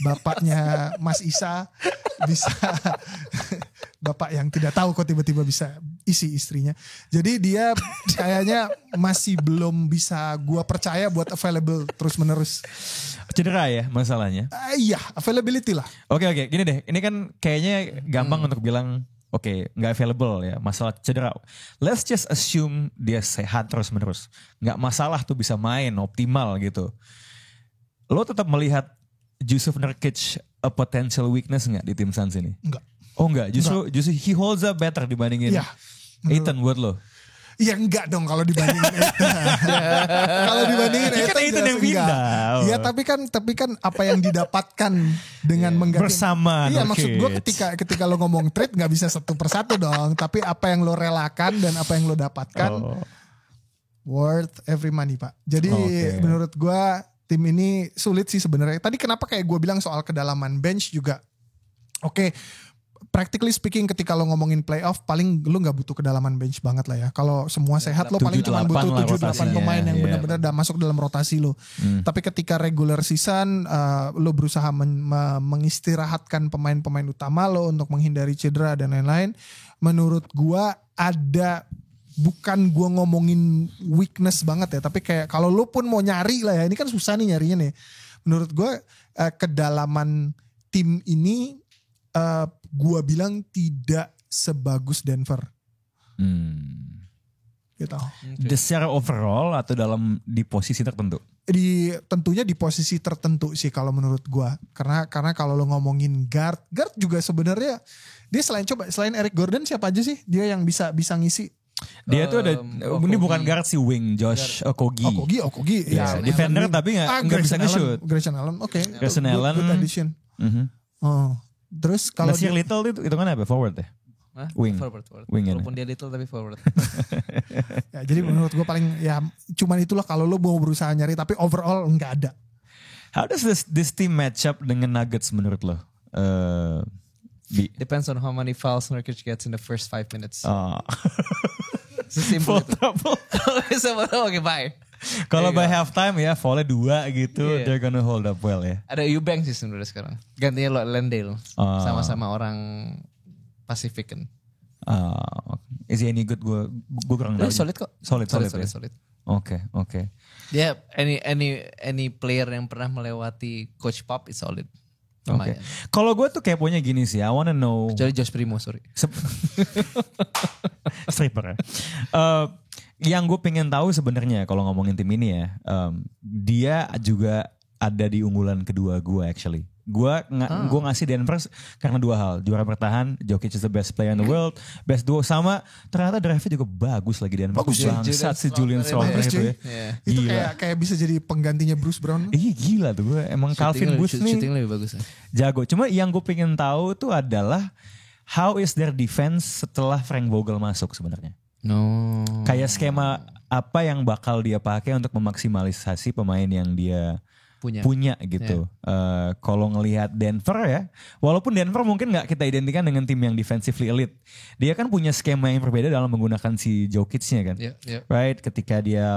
[SPEAKER 3] bapaknya Mas Isa bisa bapak yang tidak tahu kok tiba-tiba bisa isi istrinya. Jadi dia kayaknya masih belum bisa gue percaya buat available terus-menerus.
[SPEAKER 1] Cedera ya masalahnya?
[SPEAKER 3] Iya, availability lah.
[SPEAKER 1] Oke, gini deh. Ini kan kayaknya gampang untuk bilang nggak available ya, masalah cedera. Let's just assume dia sehat terus-menerus. Nggak masalah tuh bisa main optimal gitu. Lo tetap melihat Jusuf Nurkic a potential weakness nggak di tim Suns ini?
[SPEAKER 3] Enggak.
[SPEAKER 1] Oh enggak, justru he holds up better dibandingin Ayton buat lo.
[SPEAKER 3] Ya enggak dong kalau dibandingin Ayton. Kalau dibandingin Ayton
[SPEAKER 1] kan Ayton yang pindah.
[SPEAKER 3] Iya, tapi kan apa yang didapatkan dengan mengganti
[SPEAKER 1] bersama.
[SPEAKER 3] Iya, maksud gue ketika lo ngomong trade nggak bisa satu persatu dong, tapi apa yang lo relakan dan apa yang lo dapatkan worth every money, Pak. Jadi menurut gue tim ini sulit sih sebenarnya. Tadi kenapa kayak gue bilang soal kedalaman bench juga. Practically speaking ketika lo ngomongin playoff paling lo gak butuh kedalaman bench banget lah ya. Kalau semua sehat lo paling cuma butuh 7-8 pemain yang benar-benar udah masuk dalam rotasi lo. Tapi ketika regular season lo berusaha mengistirahatkan pemain-pemain utama lo untuk menghindari cedera dan lain-lain. Menurut gua bukan gua ngomongin weakness banget ya. Tapi kayak kalau lo pun mau nyari lah ya. Ini kan susah nih nyarinya nih. Menurut gua kedalaman tim ini gua bilang tidak sebagus Denver. Gitu.
[SPEAKER 1] Secara overall atau di posisi tertentu?
[SPEAKER 3] Tentunya di posisi tertentu sih kalau menurut gua. Karena kalau lo ngomongin guard juga sebenarnya dia selain Eric Gordon siapa aja sih dia yang bisa ngisi?
[SPEAKER 1] Dia tuh ada ini bukan guard sih, wing Josh Okogie.
[SPEAKER 3] Okogie.
[SPEAKER 1] Ya, defender tapi nggak bisa nge-shoot.
[SPEAKER 3] Grayson Allen, oke.
[SPEAKER 1] Grayson Allen.
[SPEAKER 3] Good addition. Terus kalau
[SPEAKER 1] Nasir Little itu kan apa? Forward ya? Wing.
[SPEAKER 2] Forward.
[SPEAKER 1] Wing
[SPEAKER 2] walaupun dia little tapi forward.
[SPEAKER 3] Ya, jadi menurut gue paling ya cuman itulah kalau lo mau berusaha nyari, tapi overall nggak ada.
[SPEAKER 1] How does this team match up dengan Nuggets menurut lo?
[SPEAKER 2] Depends on how many fouls Nurkic gets in the first 5 minutes.
[SPEAKER 1] Sesimpel itu.
[SPEAKER 2] Oke, bye.
[SPEAKER 1] Kalau by halftime ya foulnya 2 gitu, they're gonna hold up well ya.
[SPEAKER 2] Ada Eubanks sih sebenarnya sekarang. Gantinya Landale. Sama-sama orang Pacific kan.
[SPEAKER 1] Is he any good? Gue kurang tahu.
[SPEAKER 2] Solid kok.
[SPEAKER 1] Solid. Oke.
[SPEAKER 2] Dia any player yang pernah melewati Coach Pop is solid.
[SPEAKER 1] Oke. Kalau gue tuh keponya gini sih, I wanna know.
[SPEAKER 2] Kecuali Josh Primo, sorry.
[SPEAKER 1] Stripper ya. Yang gue pengen tahu sebenarnya kalau ngomongin tim ini ya, dia juga ada di unggulan kedua gue actually. Gue ngasih Denver karena dua hal. Juara bertahan, Jokic is the best player in the world. Best duo sama ternyata draftnya juga bagus lagi Denver.
[SPEAKER 3] Bagus
[SPEAKER 1] bangsat si Julian Strawther itu ya.
[SPEAKER 3] Itu kayak bisa jadi penggantinya Bruce Brown.
[SPEAKER 1] Iya gila tuh gue. Emang Calvin Booth nih
[SPEAKER 2] shooting lebih bagus.
[SPEAKER 1] Jago. Cuma yang gue pengen tahu tuh adalah how is their defense setelah Frank Vogel masuk sebenarnya.
[SPEAKER 2] No.
[SPEAKER 1] Kayak skema apa yang bakal dia pakai untuk memaksimalisasi pemain yang dia punya gitu. Kalau ngelihat Denver ya, walaupun Denver mungkin nggak kita identikan dengan tim yang defensively elite, dia kan punya skema yang berbeda dalam menggunakan si Jokic-nya kan, right? Ketika dia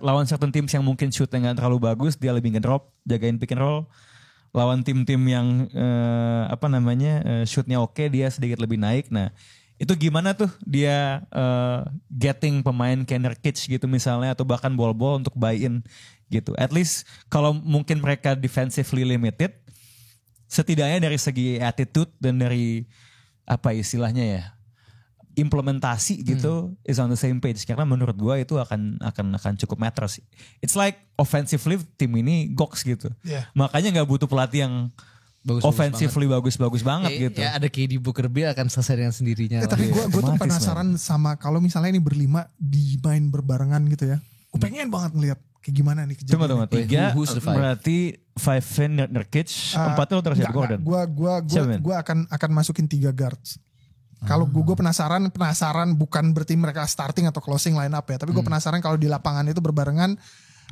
[SPEAKER 1] lawan certain teams yang mungkin shootnya nggak terlalu bagus, dia lebih ngedrop, jagain pick and roll. Lawan tim-tim yang shootnya oke, dia sedikit lebih naik. Nah itu gimana tuh dia getting pemain kayak Nurkic gitu misalnya, atau bahkan ball untuk buy in gitu. At least kalau mungkin mereka defensively limited, setidaknya dari segi attitude dan dari apa istilahnya ya, implementasi gitu is on the same page. Karena menurut gue itu akan cukup matter sih. It's like offensively tim ini goks gitu. Makanya nggak butuh pelatih yang offensively bagus banget gitu.
[SPEAKER 2] Ya ada KD Booker Bill akan selesai dengan sendirinya.
[SPEAKER 3] Tapi gue tuh penasaran sama kalau misalnya ini berlima dimain berbarengan gitu ya. Gue pengen banget ngeliat kayak gimana nih kejadiannya.
[SPEAKER 1] Tunggu. Berarti 5 Nurkic, 4 lo terus ya Gordon.
[SPEAKER 3] Gue akan masukin 3 guards. Kalau gue penasaran bukan berarti mereka starting atau closing line up ya. Tapi gue penasaran kalau di lapangan itu berbarengan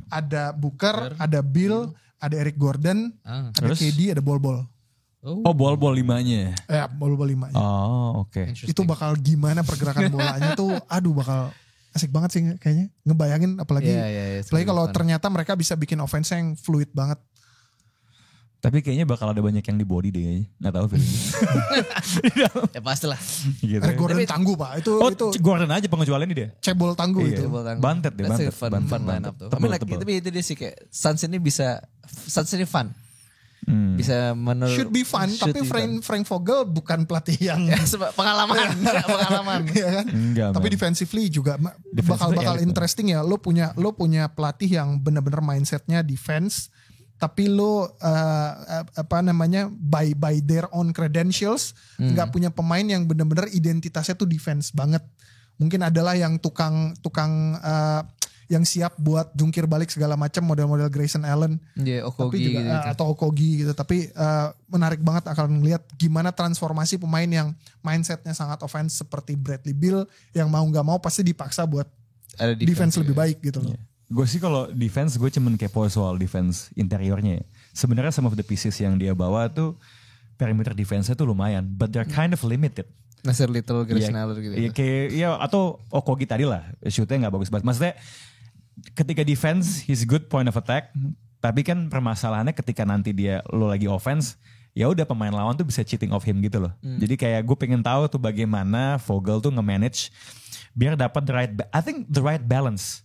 [SPEAKER 3] ada Booker, ada Bill, ada Eric Gordon, ada
[SPEAKER 1] terus?
[SPEAKER 3] KD, ada Bol.
[SPEAKER 1] Bol 5-nya.
[SPEAKER 3] Ya, Bol 5-nya.
[SPEAKER 1] Oh, oke.
[SPEAKER 3] Itu bakal gimana pergerakan bolanya tuh, bakal asik banget sih kayaknya. Ngebayangin apalagi kalau ternyata mereka bisa bikin offense yang fluid banget.
[SPEAKER 1] Tapi kayaknya bakal ada banyak yang di body deh kayaknya. Gak tau feeling.
[SPEAKER 2] Ya pastilah.
[SPEAKER 1] Gitu.
[SPEAKER 3] Eric Gordon tangguh pak. Itu
[SPEAKER 1] Gordon aja pengecualian dia.
[SPEAKER 3] Cebol tangguh itu.
[SPEAKER 1] Bantet deh.
[SPEAKER 2] Fun lineup tuh. Tapi itu dia sih kayak Suns ini fun. Bisa
[SPEAKER 3] should be fun, tapi Frank Vogel bukan pelatih yang
[SPEAKER 2] pengalaman.
[SPEAKER 3] Ya kan?
[SPEAKER 1] Enggak,
[SPEAKER 3] tapi defensively juga bakal interesting ya. Lo punya pelatih yang benar-benar mindsetnya defense, tapi lo by their own credentials nggak punya pemain yang benar-benar identitasnya tuh defense banget. Mungkin adalah yang tukang yang siap buat jungkir balik segala macam, model-model Grayson Allen,
[SPEAKER 2] Okogie
[SPEAKER 3] tapi juga, atau Okogie gitu. Tapi menarik banget akan ngelihat gimana transformasi pemain yang mindsetnya sangat offense seperti Bradley Beal yang mau nggak mau pasti dipaksa buat ada defense lebih baik gitu loh.
[SPEAKER 1] Gue sih kalau defense gue cuman kepo soal defense interiornya. Sebenarnya some of the pieces yang dia bawa tuh perimeter defense-nya tuh lumayan, but they're kind of limited.
[SPEAKER 2] Nasir Little, Grayson Allen gitu.
[SPEAKER 1] Iya kayak atau Okogie tadi lah, shootnya nggak bagus banget. Maksudnya ketika defense he's good point of attack, tapi kan permasalahannya ketika nanti lo lagi offense, ya udah pemain lawan tuh bisa cheating off him gitu loh. Jadi kayak gue pengen tahu tuh bagaimana Vogel tuh nge-manage biar dapat the right balance.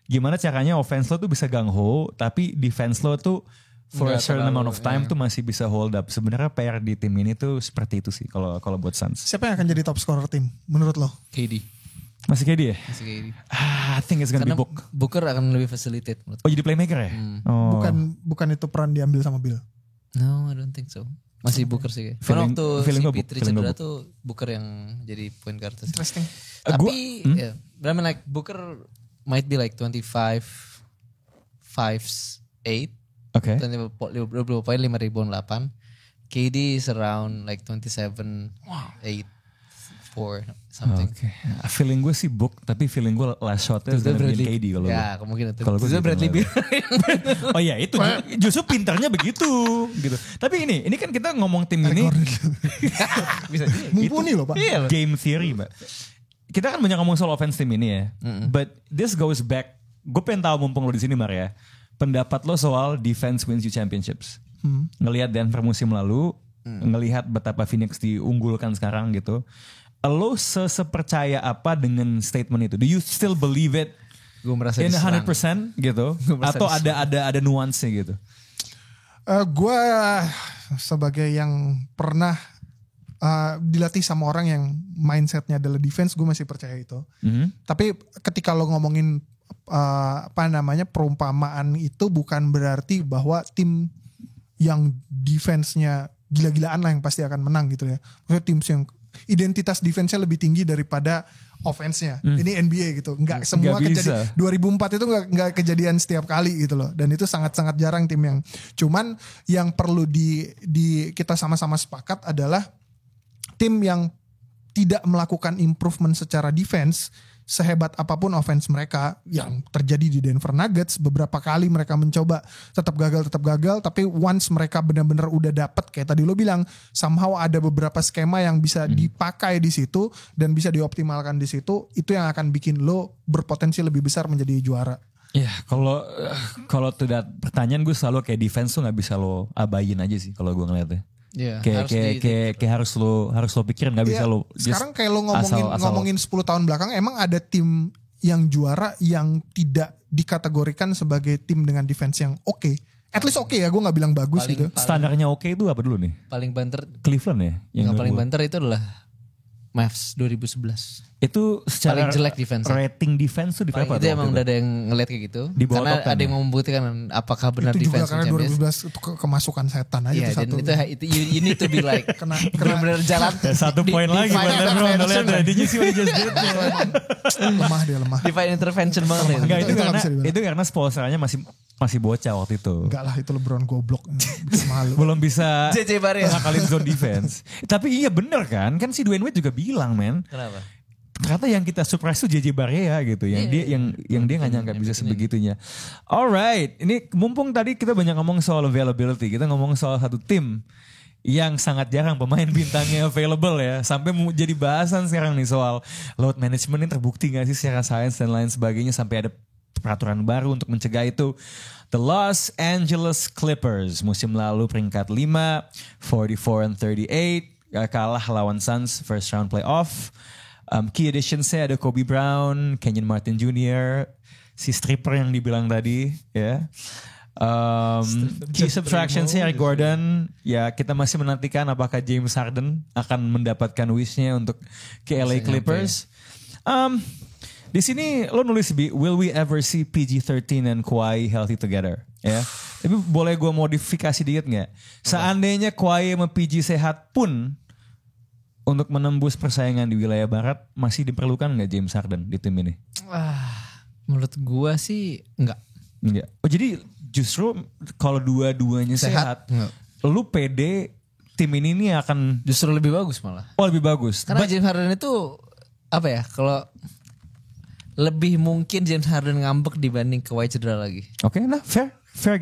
[SPEAKER 1] Gimana caranya offense lo tuh bisa gang ho, tapi defense lo tuh for a certain amount of time tuh masih bisa hold up. Sebenarnya PR di tim ini tuh seperti itu sih kalau buat Suns.
[SPEAKER 3] Siapa yang akan jadi top scorer tim menurut lo?
[SPEAKER 2] KD.
[SPEAKER 1] Masih KD ya?
[SPEAKER 2] Masih KD.
[SPEAKER 1] I think it's gonna be Book.
[SPEAKER 2] Booker akan lebih facilitate.
[SPEAKER 1] Oh jadi playmaker ya?
[SPEAKER 3] Bukan itu peran diambil sama Bill?
[SPEAKER 2] No, I don't think so. Masih Booker sih. Karena waktu CP3 cedera tuh Booker yang jadi point guard.
[SPEAKER 3] Interesting.
[SPEAKER 2] Tapi I mean like Booker might be like 25, 5'8".
[SPEAKER 1] Okay.
[SPEAKER 2] 20 poin, 5 rebound, 8. KD is around like 27, 8, 4 something.
[SPEAKER 1] Okay. Feeling gue sih Book, tapi feeling gue last shotnya Bradley KD kalau
[SPEAKER 2] ya kemungkinan itu.
[SPEAKER 1] Kalau gue
[SPEAKER 2] Bradley Beal.
[SPEAKER 1] Oh ya itu justru pinternya begitu gitu. Tapi ini kan kita ngomong tim ini
[SPEAKER 2] bisa
[SPEAKER 3] mumpuni loh Pak.
[SPEAKER 1] Iya, game theory Mbak. Kita kan banyak ngomong soal offense tim ini ya. But this goes back. Gue pengen tahu mumpung lo di sini Mar ya. Pendapat lo soal defense wins you championships. Ngelihat Denver musim lalu, ngelihat betapa Phoenix diunggulkan sekarang gitu. lo sepercaya apa dengan statement itu? Do you still believe it
[SPEAKER 2] Gue merasa
[SPEAKER 1] in
[SPEAKER 2] diserang.
[SPEAKER 1] 100% gitu? Atau ada nuansa gitu?
[SPEAKER 3] Gue sebagai yang pernah dilatih sama orang yang mindsetnya adalah defense, gue masih percaya itu. Tapi ketika lo ngomongin perumpamaan itu bukan berarti bahwa tim yang defense-nya gila-gilaan lah yang pasti akan menang gitu ya. Maksudnya tim yang identitas defense-nya lebih tinggi daripada offense-nya. Ini NBA gitu. Nggak semua kejadian. 2004 itu nggak kejadian setiap kali gitu loh. Dan itu sangat-sangat jarang tim yang. Cuman yang perlu kita sama-sama sepakat adalah tim yang tidak melakukan improvement secara defense sehebat apapun offense mereka, yang terjadi di Denver Nuggets. Beberapa kali mereka mencoba tetap gagal, tapi once mereka benar-benar udah dapet, kayak tadi lo bilang, somehow ada beberapa skema yang bisa dipakai di situ dan bisa dioptimalkan di situ, itu yang akan bikin lo berpotensi lebih besar menjadi juara.
[SPEAKER 1] Ya kalau tidak pertanyaan, gue selalu kayak defense tuh nggak bisa lo abayin aja sih kalau gue ngeliatnya.
[SPEAKER 2] Yeah,
[SPEAKER 1] kayak harus lo pikirin, nggak bisa lo.
[SPEAKER 3] Sekarang kayak lo ngomongin 10 tahun belakang, emang ada tim yang juara yang tidak dikategorikan sebagai tim dengan defense yang oke. At least oke ya, gue nggak bilang bagus gitu.
[SPEAKER 1] Standarnya oke itu apa dulu nih?
[SPEAKER 2] Paling banter
[SPEAKER 1] Cleveland ya.
[SPEAKER 2] Yang paling banter itu adalah Mavs 2011.
[SPEAKER 1] Itu secara
[SPEAKER 2] paling jelek defense.
[SPEAKER 1] Rating defense tuh di berapa?
[SPEAKER 2] Itu emang udah ada yang ngeliat kayak gitu.
[SPEAKER 1] Di bawah
[SPEAKER 2] karena
[SPEAKER 1] top 10
[SPEAKER 2] ada yang membuktikan apakah benar
[SPEAKER 3] itu
[SPEAKER 2] defense
[SPEAKER 3] juga karena 2012 itu kemasukan setan aja
[SPEAKER 2] yeah,
[SPEAKER 3] tuh satu.
[SPEAKER 2] Itu you need to be like benar-benar jalan.
[SPEAKER 1] Satu poin lagi buat LeBron. Did you see what he just did?
[SPEAKER 3] Lemah dia.
[SPEAKER 2] Divine intervention banget.
[SPEAKER 1] Enggak, itu karena sponsornya masih bocah waktu itu.
[SPEAKER 3] Enggak lah, itu LeBron goblok. Malu.
[SPEAKER 1] Belum bisa
[SPEAKER 2] JJ Barea
[SPEAKER 1] ngakalin zone defense. Tapi iya bener kan si Dwayne Wade juga bilang, men.
[SPEAKER 2] Kenapa?
[SPEAKER 1] Ternyata yang kita surprise tuh JJ Barea gitu, yang dia nggak nyangka bisa sebegitunya. Alright, ini mumpung tadi kita banyak ngomong soal availability, kita ngomong soal satu tim yang sangat jarang pemain bintangnya available ya, sampai mau jadi bahasan sekarang nih soal load management ini terbukti nggak sih secara sains dan lain sebagainya, sampai ada peraturan baru untuk mencegah itu. The Los Angeles Clippers musim lalu peringkat 5, 44-38, kalah lawan Suns first round playoff. Key additions-nya ada Kobe Brown, Kenyon Martin Jr., si stripper yang dibilang tadi, ya. Key subtractions-nya Eric Gordon, ya kita masih menantikan apakah James Harden akan mendapatkan wish-nya untuk ke LA Clippers. Di sini lo nulis, will we ever see PG-13 and Kawhi healthy together? Ya, tapi boleh gue modifikasi dikit nggak? Seandainya Kawhi sama PG sehat pun, untuk menembus persaingan di wilayah barat, masih diperlukan nggak James Harden di tim ini?
[SPEAKER 2] Menurut gua sih enggak.
[SPEAKER 1] Oh, jadi justru kalau dua-duanya sehat, lu pede tim ini nih akan
[SPEAKER 2] justru lebih bagus malah.
[SPEAKER 1] Oh, lebih bagus.
[SPEAKER 2] Karena James Harden itu apa ya? Kalau lebih mungkin James Harden ngambek dibanding Kawhi cedera lagi.
[SPEAKER 1] Oke, nah fair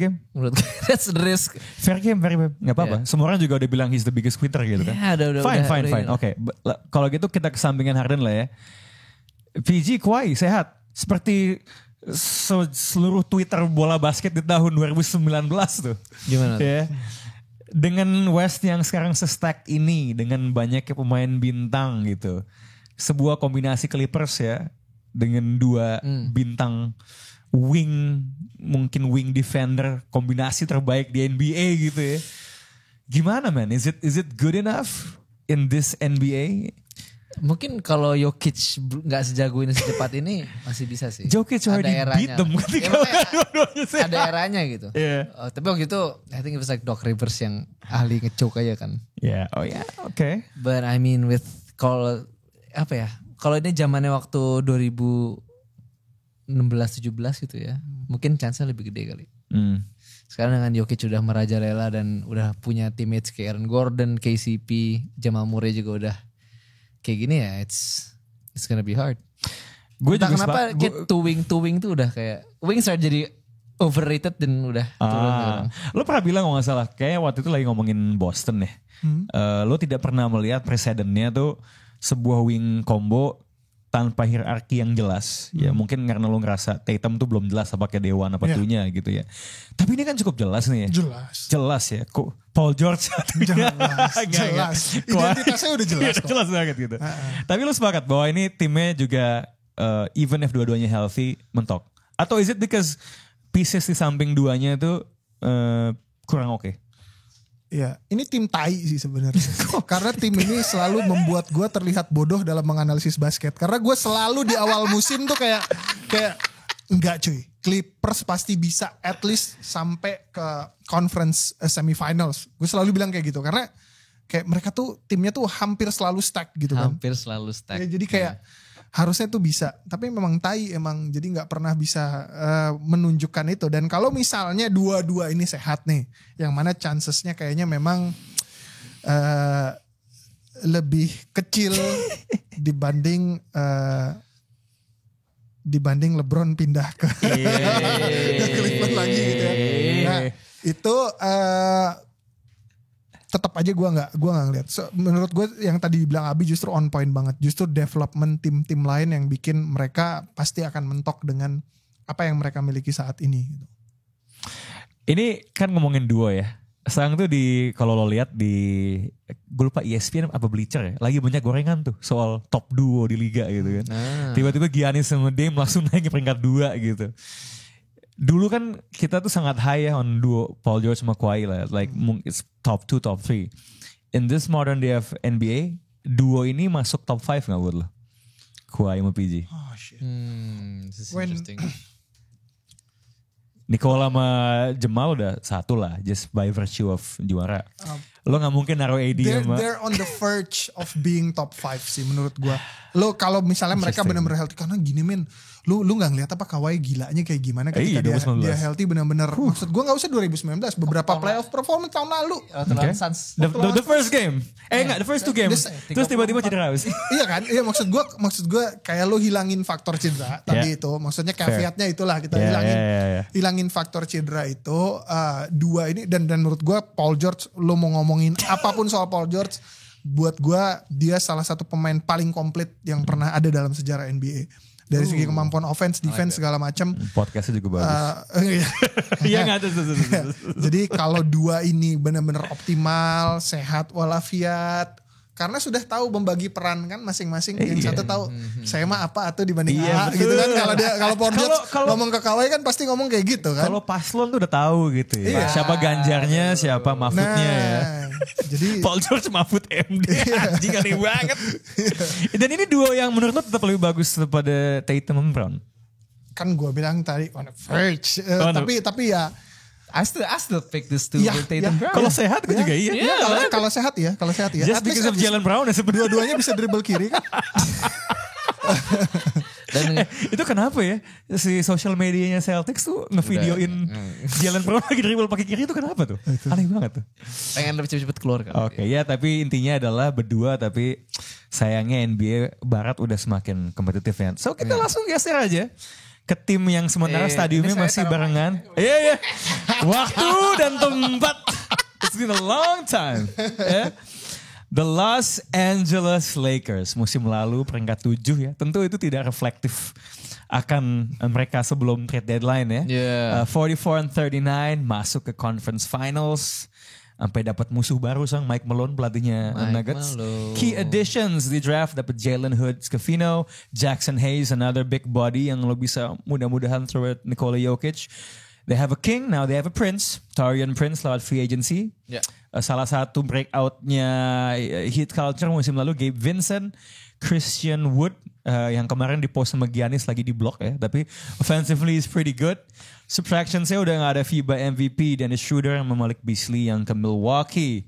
[SPEAKER 1] game.
[SPEAKER 2] Menurut gue that's the risk.
[SPEAKER 1] Fair game. Gak apa-apa. Yeah. Semua orang juga udah bilang he's the biggest quitter gitu kan.
[SPEAKER 2] Udah,
[SPEAKER 1] fine. Oke. Kalau gitu kita kesampingan Harden lah ya. PG, Kawhi sehat. Seperti seluruh Twitter bola basket di tahun 2019 tuh.
[SPEAKER 2] Gimana?
[SPEAKER 1] Ya. Dengan West yang sekarang se-stack ini, dengan banyaknya pemain bintang gitu. Sebuah kombinasi Clippers ya. Dengan dua bintang mungkin wing defender, kombinasi terbaik di NBA gitu ya. Gimana man? Is it good enough in this NBA?
[SPEAKER 2] Mungkin kalau Jokic nggak sejago ini secepat ini masih bisa sih.
[SPEAKER 1] Jokic already beat them ketika
[SPEAKER 2] ada eranya gitu.
[SPEAKER 1] Yeah.
[SPEAKER 2] Tapi waktu itu I think it was like Doc Rivers yang ahli ngechoke aja kan.
[SPEAKER 1] Yeah. Oh yeah, okay.
[SPEAKER 2] But I mean with kalau ini zamannya waktu 16-17 gitu ya. Mungkin chance-nya lebih gede kali. Sekarang dengan Jokic udah merajalela dan udah punya teammates kayak Aaron Gordon, KCP, Jamal Murray juga udah kayak gini ya, it's gonna be hard.
[SPEAKER 1] Gue juga
[SPEAKER 2] kenapa two wing tuh udah kayak wing start jadi overrated dan udah turun.
[SPEAKER 1] Lo pernah bilang kalau gak salah, kayaknya waktu itu lagi ngomongin Boston ya. Lo tidak pernah melihat presidennya tuh sebuah wing combo tanpa hierarki yang jelas. Ya mungkin karena lo ngerasa Tatum tuh belum jelas apakah dewa apa tuhnya gitu ya. Tapi ini kan cukup jelas nih ya. Jelas ya. Kok Paul George
[SPEAKER 3] jelas. Identitasnya udah jelas kok.
[SPEAKER 1] Jelas banget gitu. Tapi lo sepakat bahwa ini timnya juga even if dua-duanya healthy mentok. Atau is it because pieces di samping duanya itu kurang oke?
[SPEAKER 3] Ya, ini tim tai sih sebenarnya. Karena tim ini selalu membuat gue terlihat bodoh dalam menganalisis basket. Karena gue selalu di awal musim tuh kayak enggak cuy. Clippers pasti bisa at least sampai ke conference semifinals. Gue selalu bilang kayak gitu karena kayak mereka tuh timnya tuh hampir selalu stack gitu kan.
[SPEAKER 2] Hampir selalu stack.
[SPEAKER 3] Ya, jadi kayak harusnya tuh bisa, tapi memang tai emang, jadi nggak pernah bisa menunjukkan itu. Dan kalau misalnya dua-dua ini sehat nih, yang mana chancesnya kayaknya memang lebih kecil dibanding LeBron pindah ke Cleveland lagi gitu ya. Nah itu tetap aja gue nggak ngeliat. So, menurut gue yang tadi dibilang Abi justru on point banget. Justru development tim-tim lain yang bikin mereka pasti akan mentok dengan apa yang mereka miliki saat ini. Gitu.
[SPEAKER 1] Ini kan ngomongin duo ya. Sekarang tuh kalau lo lihat di gue lupa ESPN apa Bleacher ya, lagi banyak gorengan tuh soal top duo di liga gitu kan. Tiba-tiba Giannis sama Dame langsung naik ke peringkat 2 gitu. Dulu kan kita tuh sangat high ya on duo Paul George sama Kawhi lah. Like it's top 2, top 3. In this modern day of NBA, duo ini masuk top 5 gak buat lo? Kawhi sama PG.
[SPEAKER 3] Oh shit.
[SPEAKER 2] This is interesting.
[SPEAKER 1] Nikola sama Jamal udah 1 lah. Just by virtue of juara. Lo gak mungkin naruh AD sama...
[SPEAKER 3] They're on the verge of being top 5 sih menurut gue. Lo kalau misalnya mereka benar-benar healthy. Karena gini men. Lu gak ngeliat apa Kawhi gilanya kayak gimana ketika dia healthy benar-benar. Maksud gue gak usah 2019. Beberapa playoff performance tahun lalu.
[SPEAKER 1] Okay. The first game. Enggak, the first 2 games. Terus tiba-tiba cedera habis.
[SPEAKER 3] Iya kan? Iya maksud gue kayak lu hilangin faktor cedera tadi itu. Maksudnya caveatnya itulah kita hilangin faktor cedera itu. 2 ini dan menurut gue Paul George, lu mau ngomongin apapun soal Paul George, buat gue dia salah satu pemain paling komplit yang pernah ada dalam sejarah NBA. Dari segi kemampuan offense, defense segala macam.
[SPEAKER 1] Podcastnya juga bagus.
[SPEAKER 3] Iya nggak tuh. Jadi kalau 2 ini benar-benar optimal, sehat walafiat, karena sudah tahu membagi peran kan masing-masing. Yang satu tahu saya mah apa atau dibanding A gitu kan. Kalau Paul George ngomong ke Kawhi kan pasti ngomong kayak gitu kan.
[SPEAKER 1] Kalau paslon tuh udah tahu gitu ya.
[SPEAKER 3] Iya.
[SPEAKER 1] Siapa ganjarnya, siapa Mahfudnya ya.
[SPEAKER 3] Jadi
[SPEAKER 1] Paul George Mahfud MD anjing aneh banget. Dan ini duo yang menurut lo tetap lebih bagus daripada Tatum dan Brown.
[SPEAKER 3] Kan gue bilang tadi on the verge. Tapi ya
[SPEAKER 2] I still pick this two Tatum Brown.
[SPEAKER 1] Kalau sehat gue juga iya.
[SPEAKER 3] Kalau sehat ya.
[SPEAKER 1] Just because of Jalen Brown ya sebenarnya.
[SPEAKER 3] Dua-duanya bisa dribble kiri kan.
[SPEAKER 1] Dan itu kenapa ya si social medianya Celtics tuh ngevideoin Jalen Brown lagi dribble pakai kiri itu kenapa tuh? Aneh banget tuh.
[SPEAKER 2] Pengen lebih cepet keluar kan.
[SPEAKER 1] Oke, ya tapi intinya adalah berdua tapi sayangnya NBA Barat udah semakin kompetitif ya. So kita langsung geser aja ke tim yang sementara stadiumnya masih barengan. Iya. Waktu dan tempat. It's been a long time. The Los Angeles Lakers musim lalu peringkat 7 ya. Tentu itu tidak reflektif akan mereka sebelum trade deadline ya. 44-39 masuk ke conference finals. Sampai dapat musuh baru sang Mike Malone pelatihnya Nuggets. Key additions di draft dapat Jalen Hood, Scafino, Jackson Hayes, another big body yang lo bisa mudah-mudahan throw at Nikola Jokic. They have a king, now they have a prince. Taurean Prince lewat free agency. Salah satu breakoutnya hit culture musim lalu Gabe Vincent, Christian Wood yang kemarin di post sama Giannis lagi di block ya. Tapi offensively is pretty good. Subtraction saya udah gak ada FIBA MVP dan Schroeder sama Malik Beasley yang ke Milwaukee.